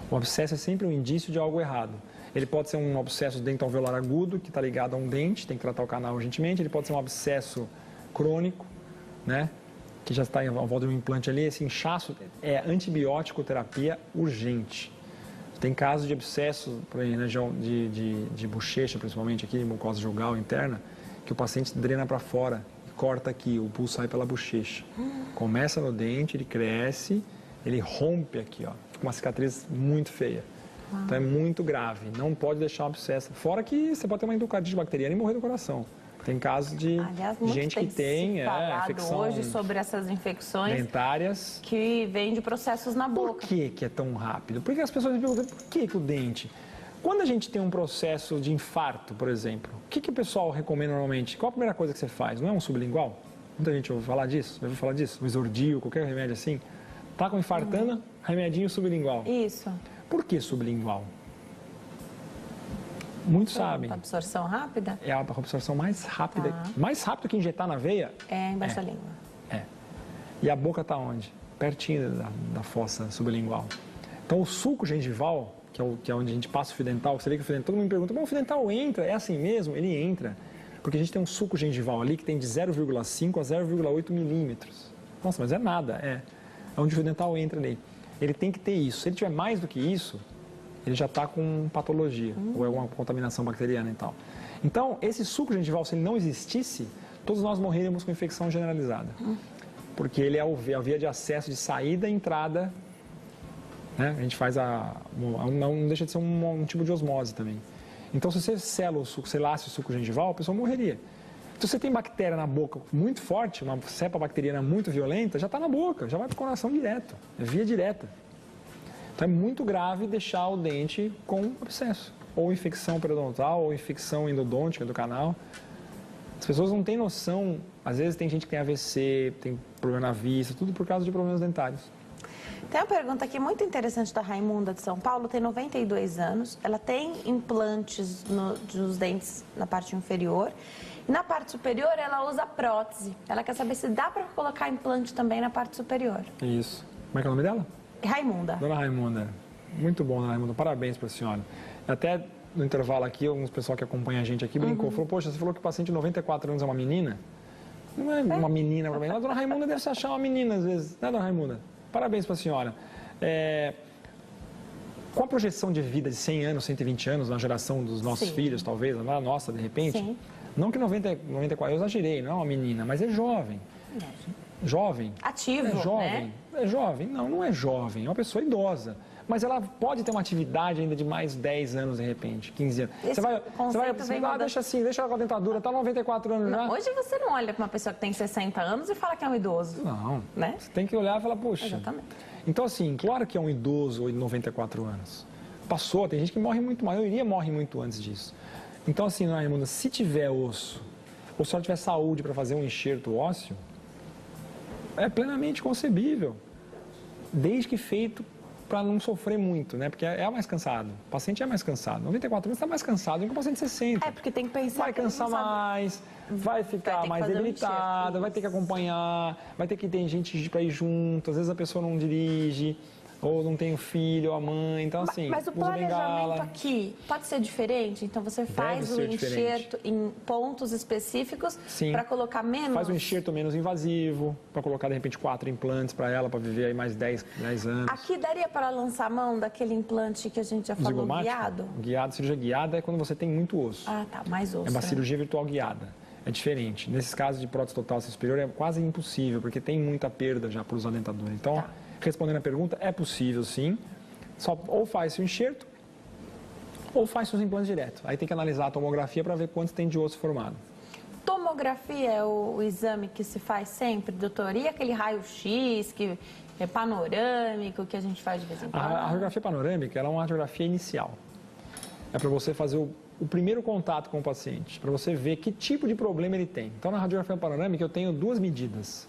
O abscesso é sempre um indício de algo errado. Ele pode ser um abscesso dental-alveolar agudo, que está ligado a um dente, tem que tratar o canal urgentemente. Ele pode ser um abscesso crônico, né? Que já está em volta de um implante ali. Esse inchaço é antibiótico terapia urgente. Tem casos de abscesso, por aí, região de bochecha, principalmente aqui, mucosa jugal interna, que o paciente drena para fora, corta aqui, o pus sai pela bochecha. Começa no dente, ele cresce, ele rompe aqui, ó. Fica uma cicatriz muito feia. Então é muito grave, não pode deixar um abscesso. Fora que você pode ter uma endocardite bacteriana e morrer do coração. Tem casos de gente que tem infecção hoje sobre essas infecções dentárias que vêm de processos na boca. Por que é tão rápido? Porque as pessoas me perguntam, por que o dente? Quando a gente tem um processo de infarto, por exemplo, o que o pessoal recomenda normalmente? Qual a primeira coisa que você faz? Não é um sublingual? Muita gente ouve falar disso, O Exordio, qualquer remédio assim. Tá com infartando, remedinho sublingual. Isso. Por que sublingual? Muitos sabem. A absorção rápida? É a absorção mais rápida. Mais rápido que injetar na veia. É embaixo da língua. É. E a boca está onde? Pertinho da fossa sublingual. Então o suco gengival, que é onde a gente passa o fio dental, você vê que o fio dental, todo mundo me pergunta, bom, o fio dental entra? É assim mesmo? Ele entra, porque a gente tem um suco gengival ali que tem de 0,5 a 0,8 milímetros. Nossa, mas é nada, é onde o fio dental entra ali. Ele tem que ter isso. Se ele tiver mais do que isso, ele já está com patologia, ou é uma contaminação bacteriana e tal. Então, esse suco gengival, se ele não existisse, todos nós morreríamos com infecção generalizada. Porque ele é a via de acesso, de saída e entrada, né? A gente faz não deixa de ser um tipo de osmose também. Então, se você sela o suco, selasse o suco gengival, a pessoa morreria. Então, se você tem bactéria na boca muito forte, uma cepa bacteriana muito violenta, já está na boca, já vai para o coração direto, é via direta. Então, é muito grave deixar o dente com abscesso, ou infecção periodontal, ou infecção endodôntica do canal. As pessoas não têm noção, às vezes tem gente que tem AVC, tem problema na vista, tudo por causa de problemas dentários. Tem uma pergunta aqui muito interessante da Raimunda de São Paulo, tem 92 anos, ela tem implantes nos dentes na parte inferior e na parte superior ela usa prótese. Ela quer saber se dá para colocar implante também na parte superior. Isso. Como é que é o nome dela? Raimunda. Dona Raimunda. Muito bom, Dona Raimunda. Parabéns para a senhora. Até no intervalo aqui, alguns pessoal que acompanha a gente aqui brincou, falou, poxa, você falou que o paciente de 94 anos é uma menina? Não é uma menina para mim. A Dona Raimunda deve se achar uma menina às vezes, né, Dona Raimunda? Parabéns para a senhora. Com a projeção de vida de 100 anos, 120 anos, na geração dos nossos filhos, talvez, na nossa, de repente, Sim. Não que 94, eu exagerei, não é uma menina, mas é jovem. Jovem. Ativo, é jovem. né? É jovem. Não é jovem, é uma pessoa idosa. Mas ela pode ter uma atividade ainda de mais 10 anos, de repente, 15 anos. Você vai deixa assim, deixa ela com a dentadura, tá 94 anos já. Hoje você não olha para uma pessoa que tem 60 anos e fala que é um idoso. Não, né? Você tem que olhar e falar, poxa. Exatamente. Então, assim, claro que é um idoso de 94 anos. Passou, tem gente que morre muito mais, a maioria morre muito antes disso. Então, assim, Raimunda, se tiver osso, ou se ela tiver saúde para fazer um enxerto ósseo, é plenamente concebível, desde que feito para não sofrer muito, né? Porque é mais cansado. O paciente é mais cansado. 94 anos está mais cansado do que o paciente de 60. É, porque tem que pensar... Vai cansar mais, vai ficar mais debilitada, vai ter que acompanhar, vai ter que ter gente para ir junto. Às vezes a pessoa não dirige, ou não tem o filho, ou a mãe, então assim... Mas o planejamento aqui pode ser diferente? Então você faz o enxerto em pontos específicos para colocar menos... Faz um enxerto menos invasivo, para colocar de repente 4 implantes para ela, para viver aí mais 10 anos. Aqui daria para lançar mão daquele implante que a gente já falou, guiado? Cirurgia guiada é quando você tem muito osso. Ah, tá, mais osso. É uma cirurgia virtual guiada. É diferente. Nesses casos de prótese total superior é quase impossível, porque tem muita perda já por usar a dentadura. Então... Respondendo a pergunta, é possível sim, ou faz o enxerto, ou faz os implantes direto. Aí tem que analisar a tomografia para ver quantos tem de osso formado. Tomografia é o exame que se faz sempre, doutor? E aquele raio-x que é panorâmico, que a gente faz de vez em quando? A radiografia panorâmica ela é uma radiografia inicial. É para você fazer o primeiro contato com o paciente, para você ver que tipo de problema ele tem. Então, na radiografia panorâmica eu tenho 2 medidas.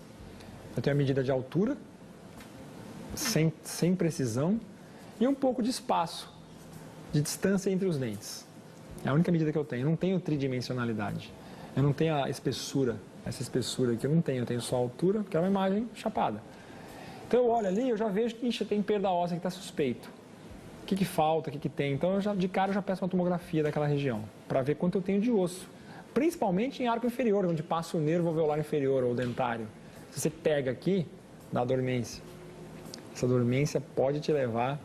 Eu tenho a medida de altura, sem precisão, e um pouco de espaço, de distância entre os dentes. É a única medida que eu tenho. Eu não tenho tridimensionalidade. Eu não tenho a espessura, essa espessura aqui eu não tenho. Eu tenho só a altura, que é uma imagem chapada. Então eu olho ali, eu já vejo que tem perda óssea que está suspeito. O que falta, o que tem. Então de cara eu já peço uma tomografia daquela região, para ver quanto eu tenho de osso. Principalmente em arco inferior, onde passa o nervo alveolar inferior ou dentário. Se você pega aqui, dá dormência. Essa dormência pode te levar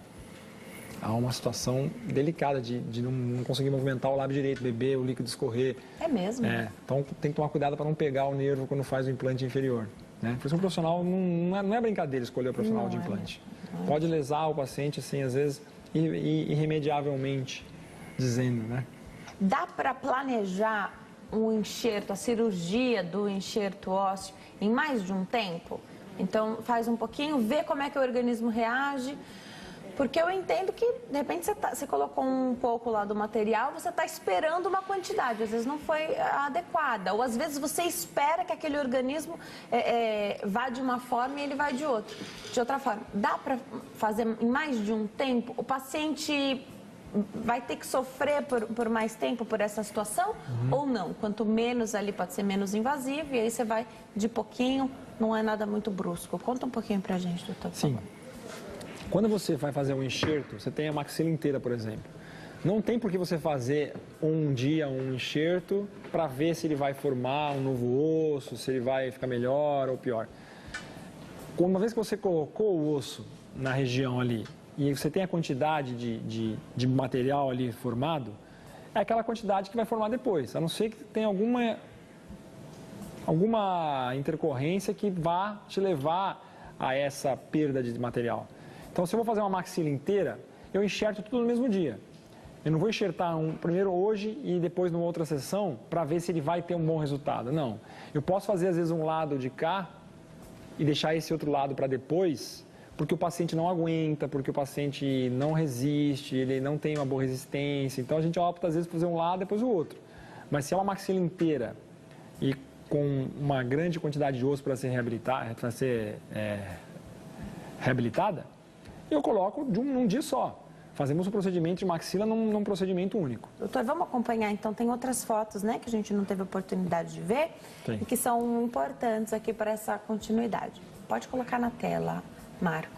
a uma situação delicada de não conseguir movimentar o lábio direito, beber, o líquido escorrer. É mesmo? Então tem que tomar cuidado para não pegar o nervo quando faz o implante inferior. Né? Por isso um profissional não é brincadeira escolher o profissional de implante. Pode lesar o paciente, assim, às vezes, irremediavelmente, dizendo, né? Dá para planejar o enxerto, a cirurgia do enxerto ósseo em mais de um tempo? Então, faz um pouquinho, vê como é que o organismo reage, porque eu entendo que, de repente, você colocou um pouco lá do material, você está esperando uma quantidade, às vezes não foi adequada, ou às vezes você espera que aquele organismo vá de uma forma e ele vai de outra forma. Dá para fazer em mais de um tempo? O paciente vai ter que sofrer por mais tempo por essa situação ou não? Quanto menos ali, pode ser menos invasivo, e aí você vai de pouquinho, não é nada muito brusco. Conta um pouquinho pra gente, doutor. Sim. Quando você vai fazer um enxerto, você tem a maxila inteira, por exemplo. Não tem por que você fazer um dia um enxerto para ver se ele vai formar um novo osso, se ele vai ficar melhor ou pior. Uma vez que você colocou o osso na região ali e você tem a quantidade de material ali formado, é aquela quantidade que vai formar depois, a não ser que tenha alguma intercorrência que vá te levar a essa perda de material. Então, se eu vou fazer uma maxila inteira, eu enxerto tudo no mesmo dia. Eu não vou enxertar primeiro hoje e depois numa outra sessão para ver se ele vai ter um bom resultado. Não. Eu posso fazer, às vezes, um lado de cá e deixar esse outro lado para depois, porque o paciente não aguenta, porque o paciente não resiste, ele não tem uma boa resistência. Então, a gente opta, às vezes, por fazer um lado e depois o outro. Mas se é uma maxila inteira e com uma grande quantidade de osso para ser reabilitada, eu coloco num dia só. Fazemos o procedimento de maxila num procedimento único. Doutor, vamos acompanhar então, tem outras fotos, né, que a gente não teve oportunidade de ver e que são importantes aqui para essa continuidade. Pode colocar na tela, Marco.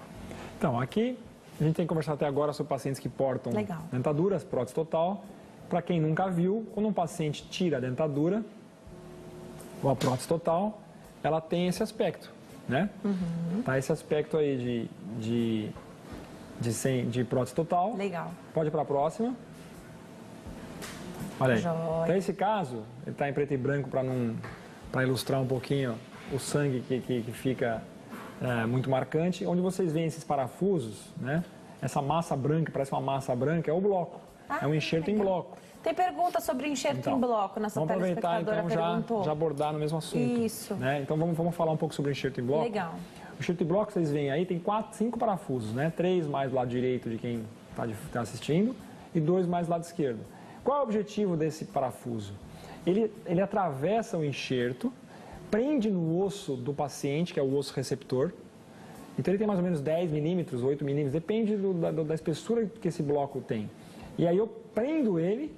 Então, aqui a gente tem conversado até agora sobre pacientes que portam dentaduras, prótese total. Para quem nunca viu, quando um paciente tira a dentadura ou a prótese total, ela tem esse aspecto, né? Tá esse aspecto aí de prótese total. Legal. Pode ir para a próxima. Olha aí. Joia. Então, esse caso, ele está em preto e branco para ilustrar um pouquinho o sangue que fica muito marcante. Onde vocês veem esses parafusos, né? Essa massa branca, parece uma massa branca, é o bloco. É um enxerto em bloco. Tem pergunta sobre enxerto em bloco, nossa telespectadora perguntou. Já abordar no mesmo assunto. Isso. Né? Então, vamos falar um pouco sobre o enxerto em bloco. Legal. O enxerto em bloco que vocês veem aí tem 5 parafusos, né? 3 mais do lado direito de quem está assistindo e 2 mais do lado esquerdo. Qual é o objetivo desse parafuso? Ele atravessa o enxerto, prende no osso do paciente, que é o osso receptor. Então, ele tem mais ou menos 10 milímetros, 8 milímetros, depende da espessura que esse bloco tem. E aí eu prendo ele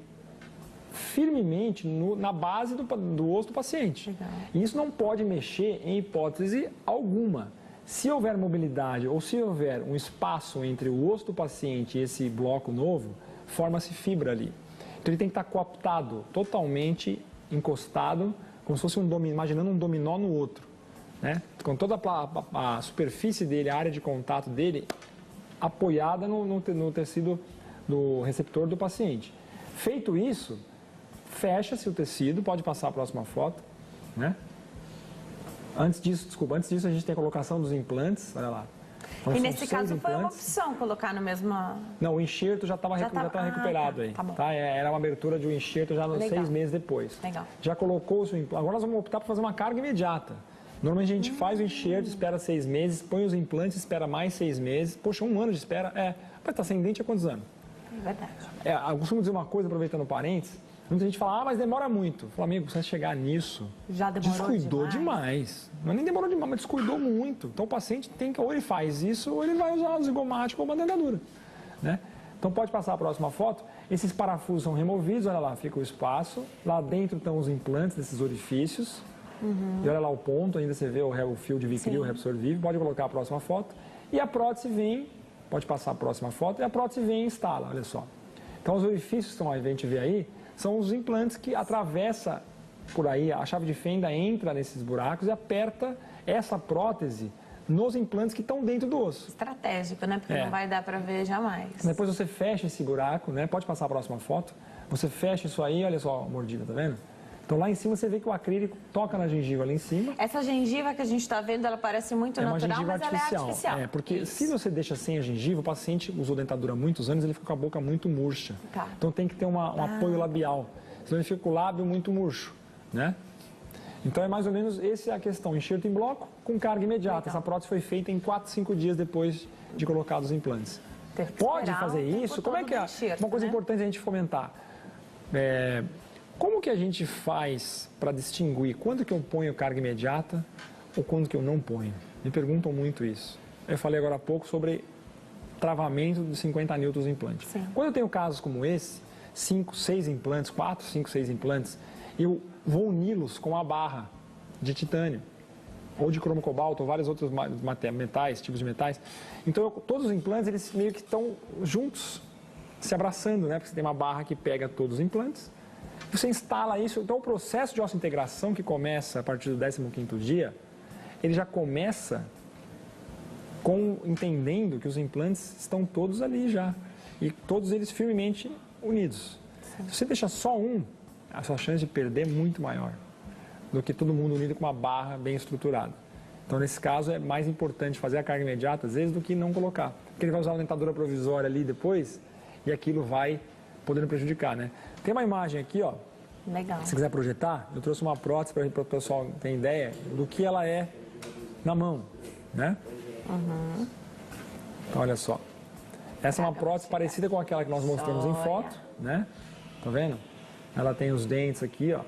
firmemente na base do osso do paciente. Legal. E isso não pode mexer em hipótese alguma. Se houver mobilidade ou se houver um espaço entre o osso do paciente e esse bloco novo, forma-se fibra ali. Então ele tem que estar coaptado, totalmente encostado, como se fosse imaginando um dominó no outro, né? Com toda a superfície dele, a área de contato dele, apoiada no tecido do receptor do paciente. Feito isso, fecha-se o tecido, pode passar a próxima foto, né? Antes disso a gente tem a colocação dos implantes, olha lá. Então, e nesse caso foi uma opção colocar no mesmo... Não, o enxerto já estava recuperado aí. Tá? Era uma abertura de um enxerto já 6 meses depois. Legal. Já colocou o seu implante. Agora nós vamos optar por fazer uma carga imediata. Normalmente a gente faz o enxerto, espera 6 meses, põe os implantes, espera mais 6 meses. Poxa, 1 ano de espera. Vai estar sem dente há quantos anos? É verdade. Eu costumo dizer uma coisa, aproveitando parênteses. Muita gente fala, mas demora muito. Fala, amigo, você chegar nisso, já demorou descuidou demais. Não é nem demorou demais, mas descuidou muito. Então o paciente tem que, ou ele faz isso, ou ele vai usar o zigomático ou uma dentadura, né? Então pode passar a próxima foto. Esses parafusos são removidos, olha lá, fica o espaço. Lá dentro estão os implantes desses orifícios. E olha lá o ponto, ainda você vê o fio de Vicryl, o reabsorvível. Pode colocar a próxima foto. E a prótese vem, pode passar a próxima foto, e a prótese vem e instala, olha só. Então os orifícios que estão aí, a gente vê aí, são os implantes que atravessa por aí, a chave de fenda entra nesses buracos e aperta essa prótese nos implantes que estão dentro do osso. Estratégico, né? Porque não vai dar para ver jamais. Depois você fecha esse buraco, né? Pode passar a próxima foto. Você fecha isso aí, olha só a mordida, tá vendo? Então lá em cima você vê que o acrílico toca na gengiva ali em cima. Essa gengiva que a gente está vendo, ela parece muito natural, mas ela é artificial. Porque se você deixa sem a gengiva, o paciente usou dentadura há muitos anos, ele fica com a boca muito murcha. Tá. Então tem que ter um apoio labial, senão ele fica com o lábio muito murcho, né? Então é mais ou menos essa a questão, enxerto em bloco com carga imediata. Essa prótese foi feita em 4, 5 dias depois de colocar os implantes. Pode fazer isso? Como é que é? Uma coisa importante a gente fomentar. Como que a gente faz para distinguir quando que eu ponho carga imediata ou quando que eu não ponho? Me perguntam muito isso. Eu falei agora há pouco sobre travamento de 50 newtons implante. Sim. Quando eu tenho casos como esse, 5, 6 implantes, 4, 5, 6 implantes, eu vou uni-los com a barra de titânio. ou de cromo cobalto, ou vários outros metais, tipos de metais. Então, todos os implantes, eles meio que estão juntos, se abraçando, né? Porque você tem uma barra que pega todos os implantes. Você instala isso, então o processo de osseointegração que começa a partir do 15º dia, ele já começa entendendo que os implantes estão todos ali já, e todos eles firmemente unidos. Sim. Se você deixar só um, a sua chance de perder é muito maior do que todo mundo unido com uma barra bem estruturada. Então, nesse caso, é mais importante fazer a carga imediata, às vezes, do que não colocar. Porque ele vai usar uma dentadura provisória ali depois, e aquilo vai podendo prejudicar, né? Tem uma imagem aqui, ó. Legal. Se você quiser projetar, eu trouxe uma prótese para o pessoal ter ideia do que ela é na mão, né? Uhum. Então, olha só. Essa é uma prótese parecida com aquela que nós mostramos em foto, né? Tá vendo? Ela tem os dentes aqui, ó.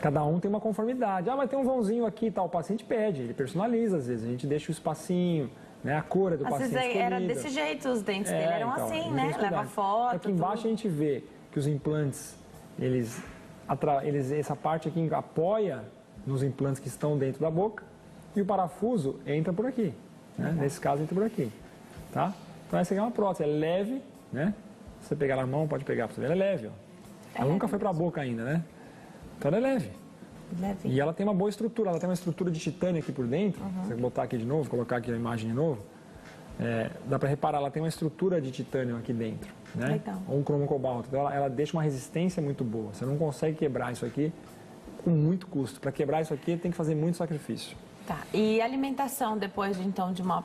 Cada um tem uma conformidade. Ah, mas tem um vãozinho aqui e tal. O paciente pede, ele personaliza às vezes. A gente deixa o espacinho, né? A cor é do paciente escolhida. Era desse jeito, os dentes dele eram então, assim, né? Leva foto. Aqui embaixo tudo. A gente vê que os implantes, essa parte aqui apoia nos implantes que estão dentro da boca e o parafuso entra por aqui, né? Nesse caso entra por aqui, tá? Então essa aqui é uma prótese, é leve, né? Se você pegar na mão, pode pegar para você ver, ela é leve, ó. Ela nunca foi para a boca ainda, né? Então ela é leve. E ela tem uma boa estrutura, ela tem uma estrutura de titânio aqui por dentro. Se você botar aqui de novo, colocar aqui a imagem de novo, dá para reparar, ela tem uma estrutura de titânio aqui dentro, né? Legal. Ou um cromo cobalto. Então ela deixa uma resistência muito boa. Você não consegue quebrar isso aqui com muito custo. Para quebrar isso aqui tem que fazer muito sacrifício. Tá. E alimentação depois então de uma...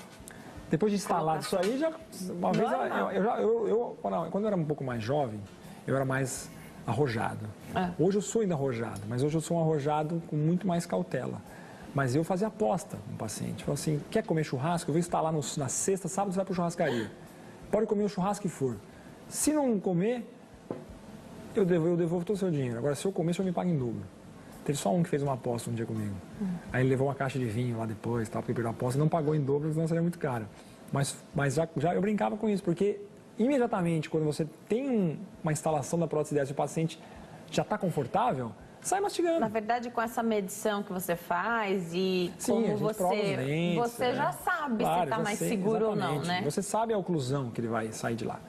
Depois de instalar isso aí, já uma vez quando eu era um pouco mais jovem, eu era mais arrojado. Hoje eu sou ainda arrojado, mas hoje eu sou um arrojado com muito mais cautela. Mas eu fazia aposta no paciente. Falei assim, quer comer churrasco? Eu vou instalar na sexta, sábado você vai para churrascaria. Pode comer o churrasco que for. Se não comer, eu devolvo todo o seu dinheiro. Agora, se eu comer, o senhor me paga em dobro. Teve só um que fez uma aposta um dia comigo. Aí ele levou uma caixa de vinho lá depois, porque perdeu a aposta, não pagou em dobro, senão seria muito caro. Mas já eu brincava com isso, porque imediatamente, quando você tem uma instalação da prótese dessa e o paciente já está confortável, sai mastigando. Na verdade, com essa medição que você faz e como você já sabe se está mais seguro ou não, né? Você sabe a oclusão que ele vai sair de lá.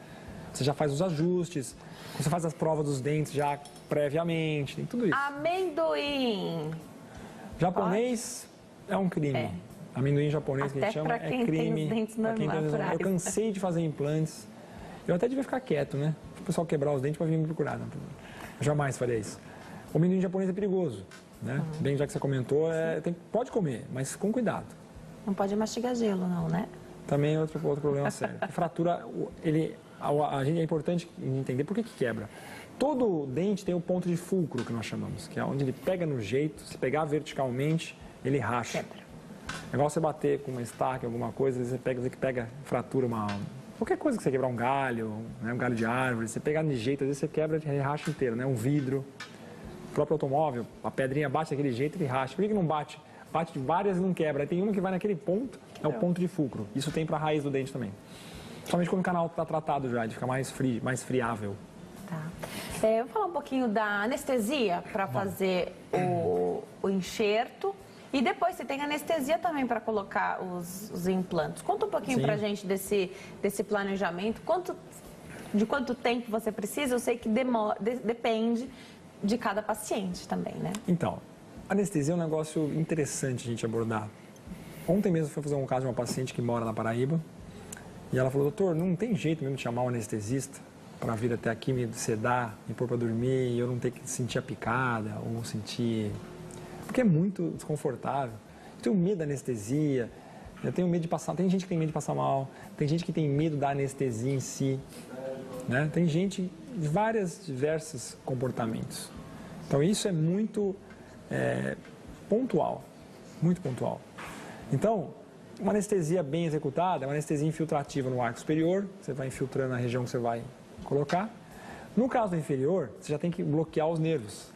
Você já faz os ajustes, você faz as provas dos dentes já previamente, tem tudo isso. Amendoim. Japonês é um crime. Amendoim japonês, que a gente chama, é crime. Tem os dentes normais. Eu cansei de fazer implantes. Eu até devia ficar quieto, né? Se o pessoal quebrar os dentes para vir me procurar. Não. Eu jamais faria isso. O amendoim japonês é perigoso, né? Bem, já que você comentou, pode comer, mas com cuidado. Não pode mastigar gelo, não, né? Também é outro problema sério. A fratura, a gente é importante entender por que quebra. Todo dente tem o ponto de fulcro, que nós chamamos, que é onde ele pega no jeito, se pegar verticalmente, ele racha. Quebra. É igual você bater com uma estaca, alguma coisa, você pega fratura, qualquer coisa que você quebrar, um galho, né, um galho de árvore, você pegar de jeito, às vezes você quebra e racha inteiro, né? Um vidro, o próprio automóvel, a pedrinha bate daquele jeito e racha. Por que não bate? Bate de várias e não quebra. Aí tem uma que vai naquele ponto, é o ponto de fulcro. Isso tem para a raiz do dente também. Somente quando o canal está tratado já, de ficar mais friável. Tá. Eu vou falar um pouquinho da anestesia para fazer o enxerto. E depois você tem anestesia também para colocar os implantes. Conta um pouquinho para a gente desse planejamento. De quanto tempo você precisa? Eu sei que depende de cada paciente também, né? Então, anestesia é um negócio interessante a gente abordar. Ontem mesmo eu fui fazer um caso de uma paciente que mora na Paraíba. E ela falou, doutor, não tem jeito mesmo de chamar um anestesista para vir até aqui, me sedar, me pôr para dormir e eu não ter que sentir a picada ou sentir... Porque é muito desconfortável. Eu tenho medo da anestesia, eu tenho medo de passar... Tem gente que tem medo de passar mal, tem gente que tem medo da anestesia em si, né? Tem gente de diversos comportamentos. Então isso é muito pontual, muito pontual. Então, uma anestesia bem executada é uma anestesia infiltrativa no arco superior, você vai infiltrando a região que você vai colocar. No caso do inferior, você já tem que bloquear os nervos.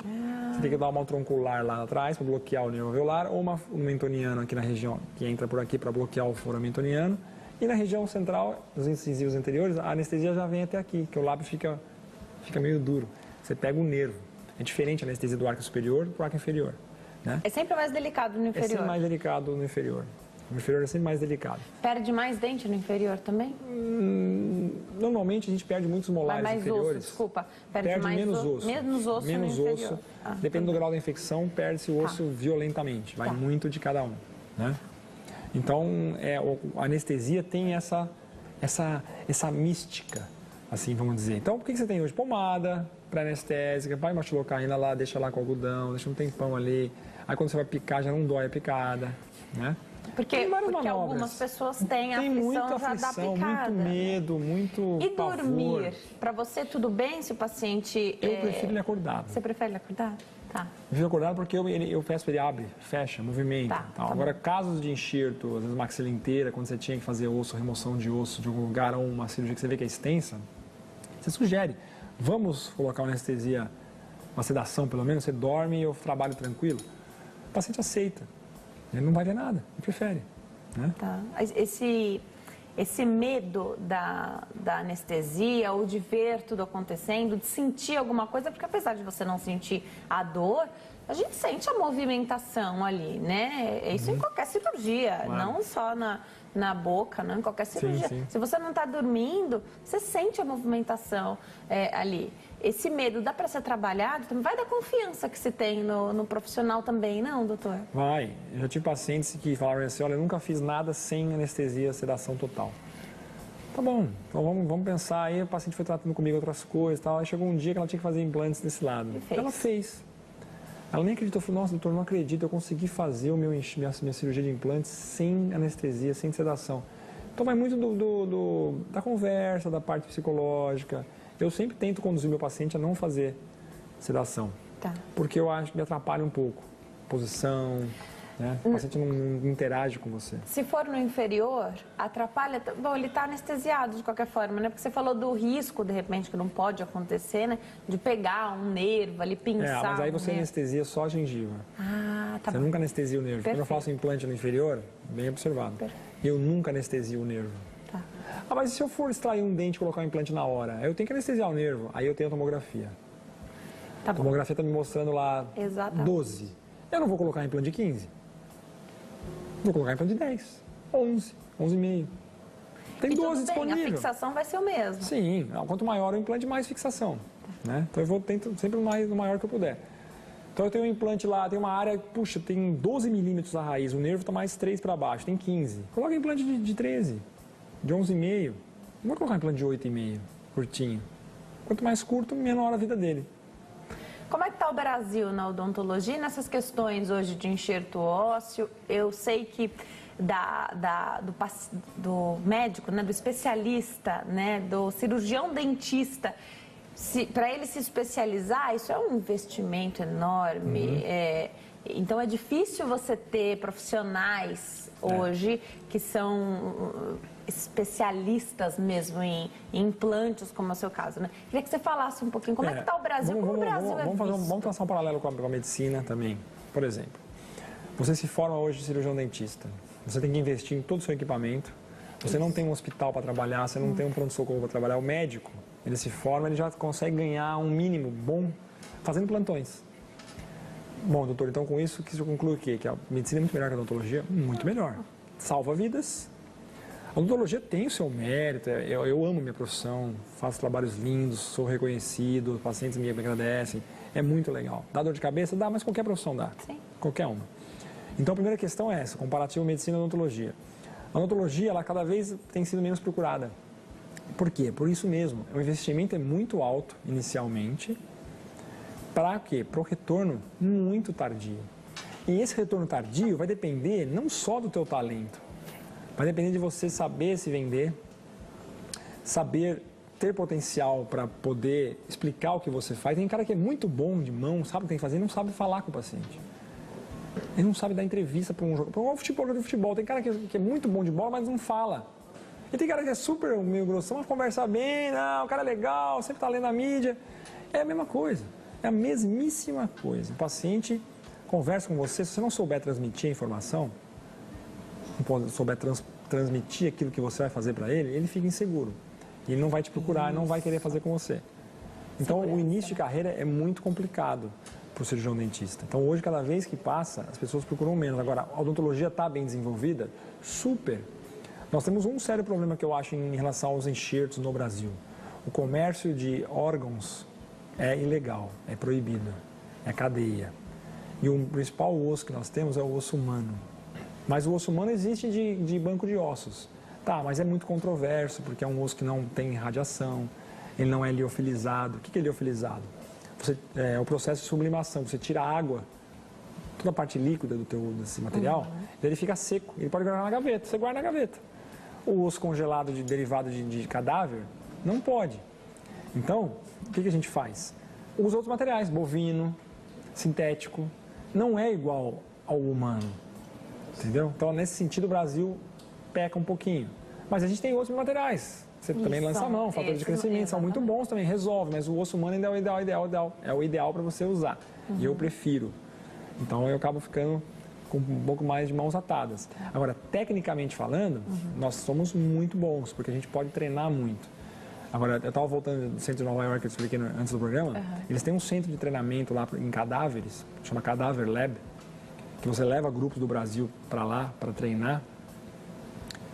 Você tem que dar uma troncular lá atrás para bloquear o nervo alveolar ou um mentoniano aqui na região, que entra por aqui para bloquear o foro mentoniano. E na região central, os incisivos anteriores, a anestesia já vem até aqui, que o lábio fica meio duro. Você pega o nervo. É diferente a anestesia do arco superior para o arco inferior. né? É sempre mais delicado no É inferior. sempre mais delicado no inferior. O inferior é sempre mais delicado. Perde mais dente no inferior também? Normalmente a gente perde muitos molares mais inferiores. osso, desculpa. Perde mais menos osso. Menos osso Menos no osso. inferior. Dependendo do grau da infecção, perde-se o osso violentamente. Vai muito de cada um, né? Então, a anestesia tem essa mística, assim, vamos dizer. Então, o que você tem hoje? Pomada pré-anestésica, vai uma xilocaína lá, deixa lá com algodão, deixa um tempão ali. Aí quando você vai picar, já não dói a picada, né? Porque algumas pessoas têm a aflição muita já da aflição, picada. muito medo, muito E pavor. dormir? Para você, tudo bem se o paciente... Eu prefiro ele acordado. Você prefere ele acordado? Tá. Eu prefiro acordado porque eu peço para ele abre, fecha, movimenta. Tá, tal. tá Agora, casos de enxerto, às vezes maxila inteira, quando você tinha que fazer osso, remoção de osso de algum lugar ou uma cirurgia que você vê que é extensa, você sugere, vamos colocar uma anestesia, uma sedação pelo menos, você dorme e eu trabalho tranquilo. O paciente aceita. Ele não vai ver nada, ele prefere. Né? Tá. Esse medo da anestesia ou de ver tudo acontecendo, de sentir alguma coisa, porque apesar de você não sentir a dor, a gente sente a movimentação ali, né? Isso em qualquer cirurgia, não só na boca, não em qualquer cirurgia. Sim. Se você não está dormindo, você sente a movimentação ali. Esse medo dá para ser trabalhado? Também vai da confiança que se tem no profissional também, não, doutor? Vai. Eu já tive pacientes que falaram assim, olha, eu nunca fiz nada sem anestesia, sedação total. Tá bom, então vamos pensar. Aí o paciente foi tratando comigo outras coisas e tal. Aí chegou um dia que ela tinha que fazer implantes desse lado. Ela fez. Ela nem acreditou, falou, nossa, doutor, não acredito, eu consegui fazer minha cirurgia de implantes sem anestesia, sem sedação. Então vai muito da conversa, da parte psicológica. Eu sempre tento conduzir meu paciente a não fazer sedação, porque eu acho que me atrapalha um pouco. Posição, né? O paciente não interage com você. Se for no inferior, atrapalha... Bom, ele está anestesiado de qualquer forma, né? Porque você falou do risco, de repente, que não pode acontecer, né? De pegar um nervo ali, pinçar. Mas aí você anestesia só a gengiva. Tá você nunca anestesia o nervo. Perfeito. Quando eu faço implante no inferior, bem observado, eu nunca anestesio o nervo. Mas se eu for extrair um dente e colocar um implante na hora, eu tenho que anestesiar o nervo, aí eu tenho a tomografia. A tomografia está me mostrando lá 12. Eu não vou colocar implante de 15. Vou colocar implante de 10, 11, 11,5. Tem 12 disponível. A fixação vai ser o mesmo. Sim, quanto maior o implante, mais fixação. Né? Então eu tento sempre o maior que eu puder. Então eu tenho um implante lá, tem uma área, puxa, tem 12 milímetros a raiz, o nervo está mais 3 para baixo, tem 15. Coloca implante de 13, de 11,5. Não vou colocar implante de 8,5, curtinho. Quanto mais curto, menor a vida dele. Como é que está o Brasil na odontologia nessas questões hoje de enxerto ósseo? Eu sei que do médico, né, do especialista, né, do cirurgião dentista, para ele se especializar, isso é um investimento enorme. Então é difícil você ter profissionais hoje que são especialistas mesmo em implantes, como é o seu caso, né? Queria que você falasse um pouquinho como é que está o Brasil, como o Brasil é visto. Vamos traçar um paralelo com a medicina também. Por exemplo, você se forma hoje de cirurgião dentista, você tem que investir em todo o seu equipamento, você não tem um hospital para trabalhar, você não tem um pronto-socorro para trabalhar, o médico, ele se forma, ele já consegue ganhar um mínimo bom fazendo plantões. Bom, doutor, então com isso, que eu concluo o quê? Que a medicina é muito melhor que a odontologia? Muito melhor. Salva vidas. A odontologia tem o seu mérito, eu amo minha profissão, faço trabalhos lindos, sou reconhecido, os pacientes me agradecem, é muito legal. Dá dor de cabeça? Dá, mas qualquer profissão dá. Sim. Qualquer uma. Então a primeira questão é essa, comparativo medicina e odontologia. A odontologia, ela cada vez tem sido menos procurada. Por quê? Por isso mesmo, o investimento é muito alto inicialmente, para quê? Para o retorno muito tardio. E esse retorno tardio vai depender não só do teu talento, vai depender de você saber se vender, saber ter potencial para poder explicar o que você faz. Tem cara que é muito bom de mão, sabe o que tem que fazer e não sabe falar com o paciente. Ele não sabe dar entrevista para um jogador de futebol. Tem cara que é muito bom de bola, mas não fala. E tem cara que é super meio grossão, mas conversa bem, não, o cara é legal, sempre está lendo a mídia. É a mesma coisa, é a mesmíssima coisa. O paciente conversa com você, se você não souber transmitir a informação, não souber transmitir aquilo que você vai fazer para ele, ele fica inseguro. Ele não vai te procurar, não vai querer fazer com você. Então, o início de carreira é muito complicado. para o cirurgião dentista. Então, hoje, cada vez que passa, as pessoas procuram menos. Agora, a odontologia está bem desenvolvida? Super. Nós temos um sério problema que eu acho em relação aos enxertos no Brasil. O comércio de órgãos é ilegal, é proibido, é cadeia. E o principal osso que nós temos é o osso humano. Mas o osso humano existe de banco de ossos. Tá, mas é muito controverso, porque é um osso que não tem radiação, ele não é liofilizado. O que é liofilizado? É o processo de sublimação. Você tira a água, toda a parte líquida desse material, ele fica seco. Ele pode guardar na gaveta, você guarda na gaveta. O osso congelado derivado de cadáver, não pode. Então, o que a gente faz? Os outros materiais, bovino, sintético, não é igual ao humano. Entendeu? Então, nesse sentido, o Brasil peca um pouquinho. Mas a gente tem outros materiais. Você também lança a mão, fatores de crescimento, são muito bons também, resolve, mas o osso humano ainda é o ideal. É o ideal para você usar. E eu prefiro. Então, eu acabo ficando com um pouco mais de mãos atadas. Agora, tecnicamente falando, nós somos muito bons, porque a gente pode treinar muito. Agora, eu estava voltando do centro de Nova York, que eu expliquei antes do programa, eles têm um centro de treinamento lá em cadáveres, chama Cadaver Lab, que você leva grupos do Brasil para lá, para treinar,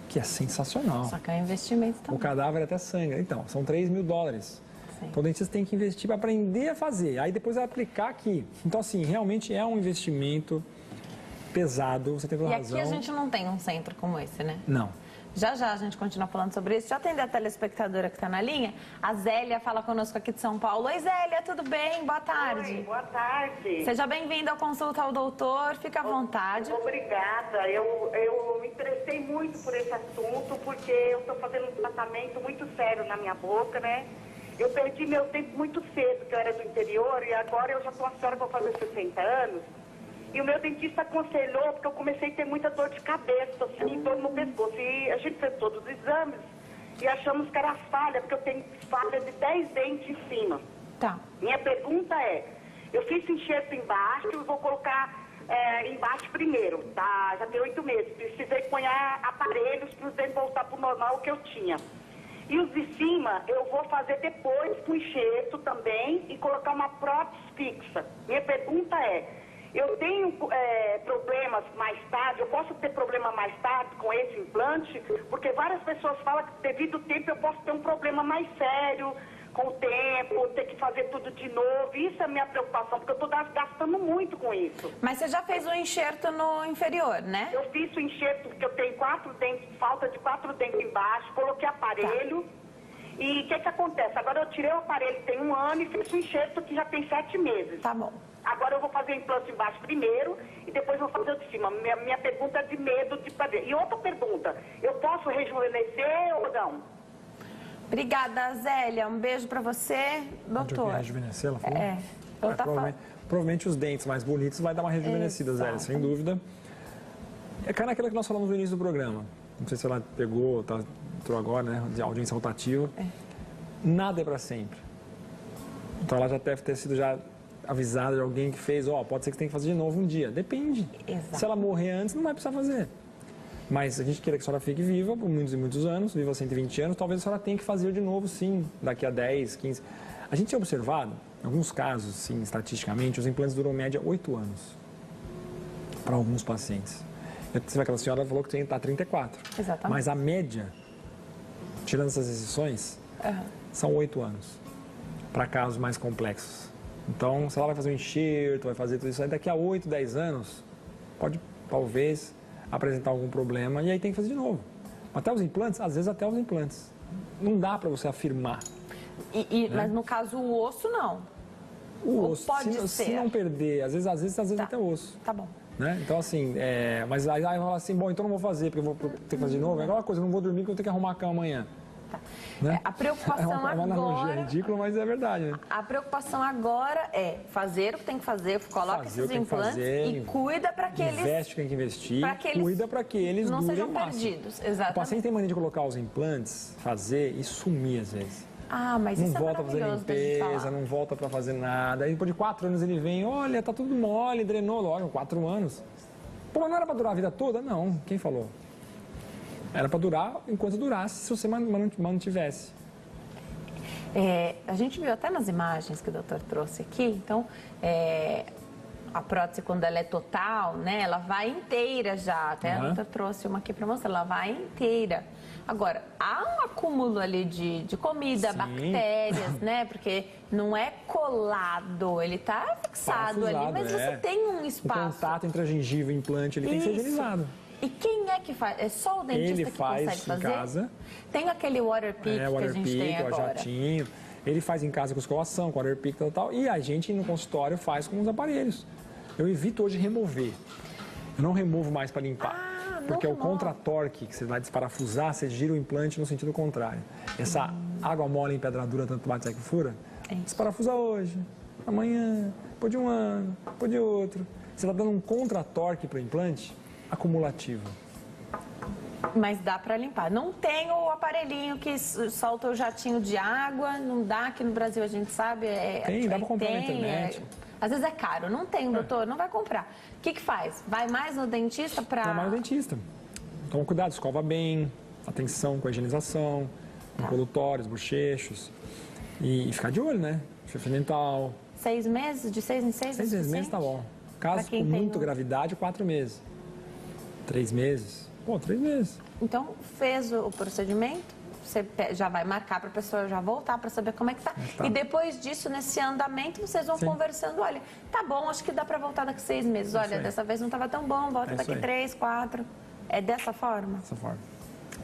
que é sensacional. Só que é um investimento também. O cadáver até sangra. Então, são $3 mil. Sim. Então, o dentista tem que investir para aprender a fazer, aí depois vai aplicar aqui. Então, assim, realmente é um investimento pesado, você tem toda razão. E aqui a gente não tem um centro como esse, né? Não. Já a gente continua falando sobre isso. Já atender a telespectadora que está na linha? A Zélia fala conosco aqui de São Paulo. Oi, Zélia, tudo bem? Boa tarde. Oi, boa tarde. Seja bem-vinda ao Consulta ao Doutor. Fica à vontade. Obrigada. Eu me interessei muito por esse assunto, porque eu estou fazendo um tratamento muito sério na minha boca, né? Eu perdi meu tempo muito cedo, que eu era do interior, e agora eu já estou a senhora, vou fazer 60 anos. E o meu dentista aconselhou, porque eu comecei a ter muita dor de cabeça, assim, dor no pescoço. E a gente fez todos os exames e achamos que era falha, porque eu tenho falha de 10 dentes em cima. Tá. Minha pergunta é, eu fiz enxerto embaixo e vou colocar embaixo primeiro, tá? Já tem 8 meses. Precisei pôr aparelhos para os dentes voltar para o normal que eu tinha. E os de cima eu vou fazer depois com enxerto também e colocar uma prótese fixa. Minha pergunta é, eu tenho problemas mais tarde, eu posso ter problema mais tarde com esse implante, porque várias pessoas falam que devido ao tempo eu posso ter um problema mais sério com o tempo, ter que fazer tudo de novo. Isso é a minha preocupação, porque eu estou gastando muito com isso. Mas você já fez o enxerto no inferior, né? Eu fiz o enxerto porque eu tenho 4 dentes, falta de 4 dentes embaixo, coloquei aparelho. Tá. E o que acontece? Agora eu tirei o aparelho tem 1 ano e fiz o enxerto que já tem 7 meses. Tá bom. Agora eu vou fazer o implante embaixo primeiro e depois vou fazer o de cima. Minha pergunta é de medo de fazer. E outra pergunta, eu posso rejuvenescer ou não? Obrigada, Zélia. Um beijo pra você, doutor. Rejuvenescer, ela falou? Provavelmente os dentes mais bonitos vai dar uma rejuvenescida, Zélia, sem dúvida. Cai naquilo que nós falamos no início do programa. Não sei se ela pegou, entrou agora, né? De audiência rotativa. Nada é para sempre. Então ela já deve ter sido avisada de alguém que fez, pode ser que você tenha que fazer de novo um dia. Depende. Exato. Se ela morrer antes, não vai precisar fazer. Mas a gente queira que a senhora fique viva por muitos e muitos anos, viva 120 anos, talvez a senhora tenha que fazer de novo, sim, daqui a 10, 15. A gente tem observado, em alguns casos, sim, estatisticamente, os implantes duram média 8 anos para alguns pacientes. Você vê que a senhora falou que está 34. Exatamente. Mas a média, tirando essas exceções, são 8 anos para casos mais complexos. Então, se ela vai fazer um enxerto, vai fazer tudo isso aí, daqui a 8, 10 anos, pode, talvez, apresentar algum problema e aí tem que fazer de novo. Até os implantes, às vezes até os implantes. Não dá para você afirmar. Né? Mas no caso, o osso, não. O osso, se não perder, às vezes tá. até o osso. Tá bom. Né? Então, assim, mas aí vai falar assim, bom, então não vou fazer, porque eu vou ter que fazer de novo. É aquela coisa, eu não vou dormir porque eu tenho que arrumar a cama amanhã. Tá. Né? A preocupação é uma analogia agora... ridícula, mas é verdade, né? A preocupação agora é fazer o que tem que fazer, coloca esses implantes e cuida para que eles... Investe o que tem que investir, cuida para que eles não durem sejam o máximo. perdidos. Exatamente. O paciente tem mania de colocar os implantes, fazer e sumir às vezes. Mas não isso volta é para fazer limpeza, não volta para fazer nada. Aí depois de 4 anos ele vem, olha, tá tudo mole, drenou logo, 4 anos. Pô, mas não era para durar a vida toda? Não, quem falou? Era para durar enquanto durasse, se você mantivesse. A gente viu até nas imagens que o doutor trouxe aqui, então, a prótese, quando ela é total, né, ela vai inteira já. Até a doutora trouxe uma aqui para mostrar, ela vai inteira. Agora, há um acúmulo ali de comida, Sim. bactérias, né? Porque não é colado, ele está fixado ali, mas você tem um espaço. O contato entre a gengiva e o implante, ele tem que ser higienizado. E quem é que faz? É só o dentista Ele que faz consegue fazer? Em casa. Tem aquele water pick que a gente tem o agora. jatinho. Ele faz em casa com escovação, com water pick, tal. E a gente no consultório faz com os aparelhos. Eu evito hoje remover. Eu não removo mais para limpar. Porque é o contra-torque que você vai desparafusar, você gira o implante no sentido contrário. Essa água mole empedradura, tanto bate que fura, desparafusa hoje, amanhã, depois de um ano, depois de outro. Você está dando um contra-torque para o implante acumulativo. Mas dá para limpar. Não tem o aparelhinho que solta o jatinho de água, não dá. Aqui no Brasil a gente sabe. Tem, dá para comprar na internet. Às vezes é caro, não tem, doutor, não vai comprar. O que faz? Vai mais no dentista para... Vai mais no dentista. Toma cuidado, escova bem, atenção com a higienização, colutórios, bochechos. E ficar de olho, né? Fio dental. 6 meses? De 6 em 6? 6 meses tá bom. Caso com muita gravidade, 4 meses. 3 meses. Pô, 3 meses. Então, fez o procedimento, você já vai marcar para a pessoa já voltar para saber como é que tá. E depois disso, nesse andamento, vocês vão conversando. Olha, tá bom, acho que dá para voltar daqui 6 meses. Olha, dessa vez não estava tão bom, volta daqui 3, 4. É dessa forma? Dessa forma.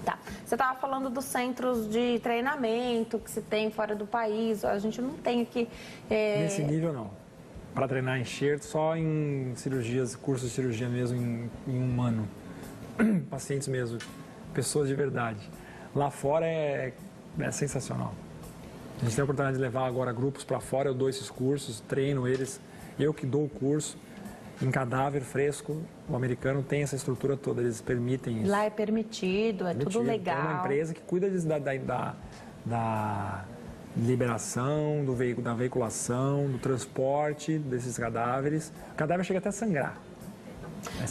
Tá. Você estava falando dos centros de treinamento que se tem fora do país. A gente não tem aqui... Nesse nível, não. Para treinar enxerto, só em cirurgias, cursos de cirurgia mesmo, em humano. Pacientes mesmo, pessoas de verdade. Lá fora é sensacional. A gente tem a oportunidade de levar agora grupos para fora, eu dou esses cursos, treino eles, eu que dou o curso. Em cadáver fresco, o americano tem essa estrutura toda, eles permitem isso. Lá é permitido, é tudo legal. É uma empresa que cuida da liberação, da veiculação, do transporte desses cadáveres. O cadáver chega até a sangrar.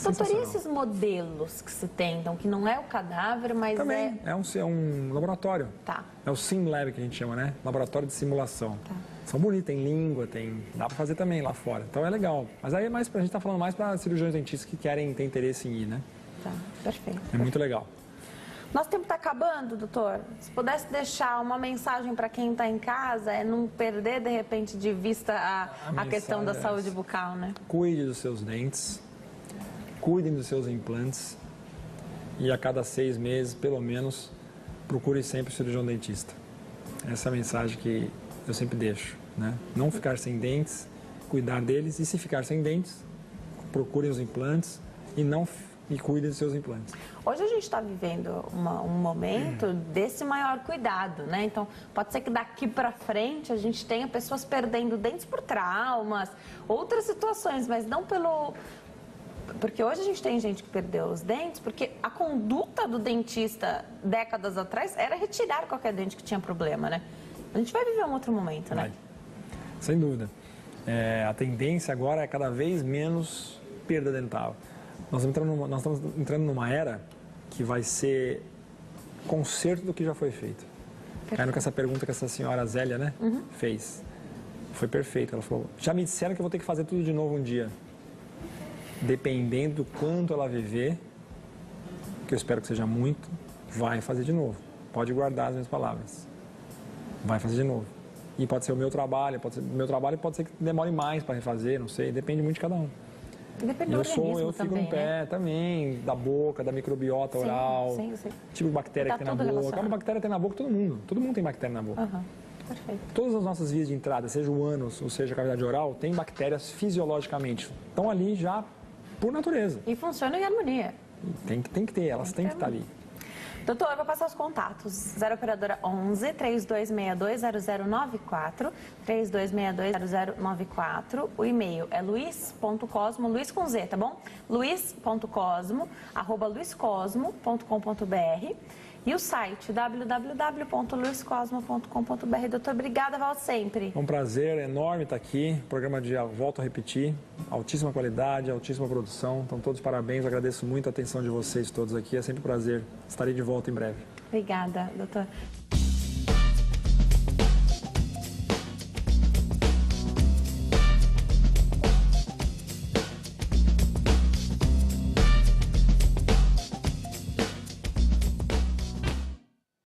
Doutor, e esses modelos que se tem, então, que não é o cadáver, mas também é um laboratório. Tá. É o SimLab que a gente chama, né? Laboratório de simulação. Tá. São bonitos, tem língua, dá para fazer também lá fora. Então é legal. Mas aí a gente está falando mais para cirurgiões dentistas que querem ter interesse em ir, né? Tá, perfeito. É muito legal. Nosso tempo está acabando, doutor. Se pudesse deixar uma mensagem para quem está em casa, é não perder, de repente, de vista a questão da saúde bucal, né? Cuide dos seus dentes, cuidem dos seus implantes e a cada 6 meses, pelo menos, procure sempre o cirurgião dentista. Essa é a mensagem que eu sempre deixo, né? Não ficar sem dentes, cuidar deles, e se ficar sem dentes, procurem os implantes e cuidem dos seus implantes. Hoje a gente está vivendo um momento desse maior cuidado, né? Então, pode ser que daqui para frente a gente tenha pessoas perdendo dentes por traumas, outras situações, mas não pelo... Porque hoje a gente tem gente que perdeu os dentes porque a conduta do dentista décadas atrás era retirar qualquer dente que tinha problema, né? A gente vai viver um outro momento, né? Sem dúvida. A tendência agora é cada vez menos perda dental. Nós estamos entrando numa era que vai ser conserto do que já foi feito. Caindo com essa pergunta que essa senhora Zélia, né, fez. Foi perfeito. Ela falou, já me disseram que eu vou ter que fazer tudo de novo um dia. Dependendo do quanto ela viver, que eu espero que seja muito, vai fazer de novo. Pode guardar as minhas palavras. Vai fazer de novo. E pode ser o meu trabalho, pode ser que demore mais para refazer, não sei, depende muito de cada um. Depende do organismo eu fico também, no pé né? também, da boca, da microbiota oral, tipo de bactéria que tem na boca. Uma bactéria tem na boca todo mundo tem bactéria na boca. Perfeito. Todas as nossas vias de entrada, seja o ânus ou seja a cavidade oral, tem bactérias fisiologicamente, estão ali já por natureza. E funcionam em harmonia. Tem que ter, elas têm que estar ali. Doutor, eu vou passar os contatos. 0 operadora 11 3262 0094, 3262 0094. O e-mail é luiz.cosmo, Luiz com Z, tá bom? luiz.cosmo@luiscosmo.com.br e o site www.luiscosmo.com.br. Doutor, obrigada, volto sempre. É um prazer enorme estar aqui. Programa de, volto a repetir, altíssima qualidade, altíssima produção. Então, todos parabéns. Eu agradeço muito a atenção de vocês todos aqui. É sempre um prazer. Estarei de volta em breve. Obrigada, doutor.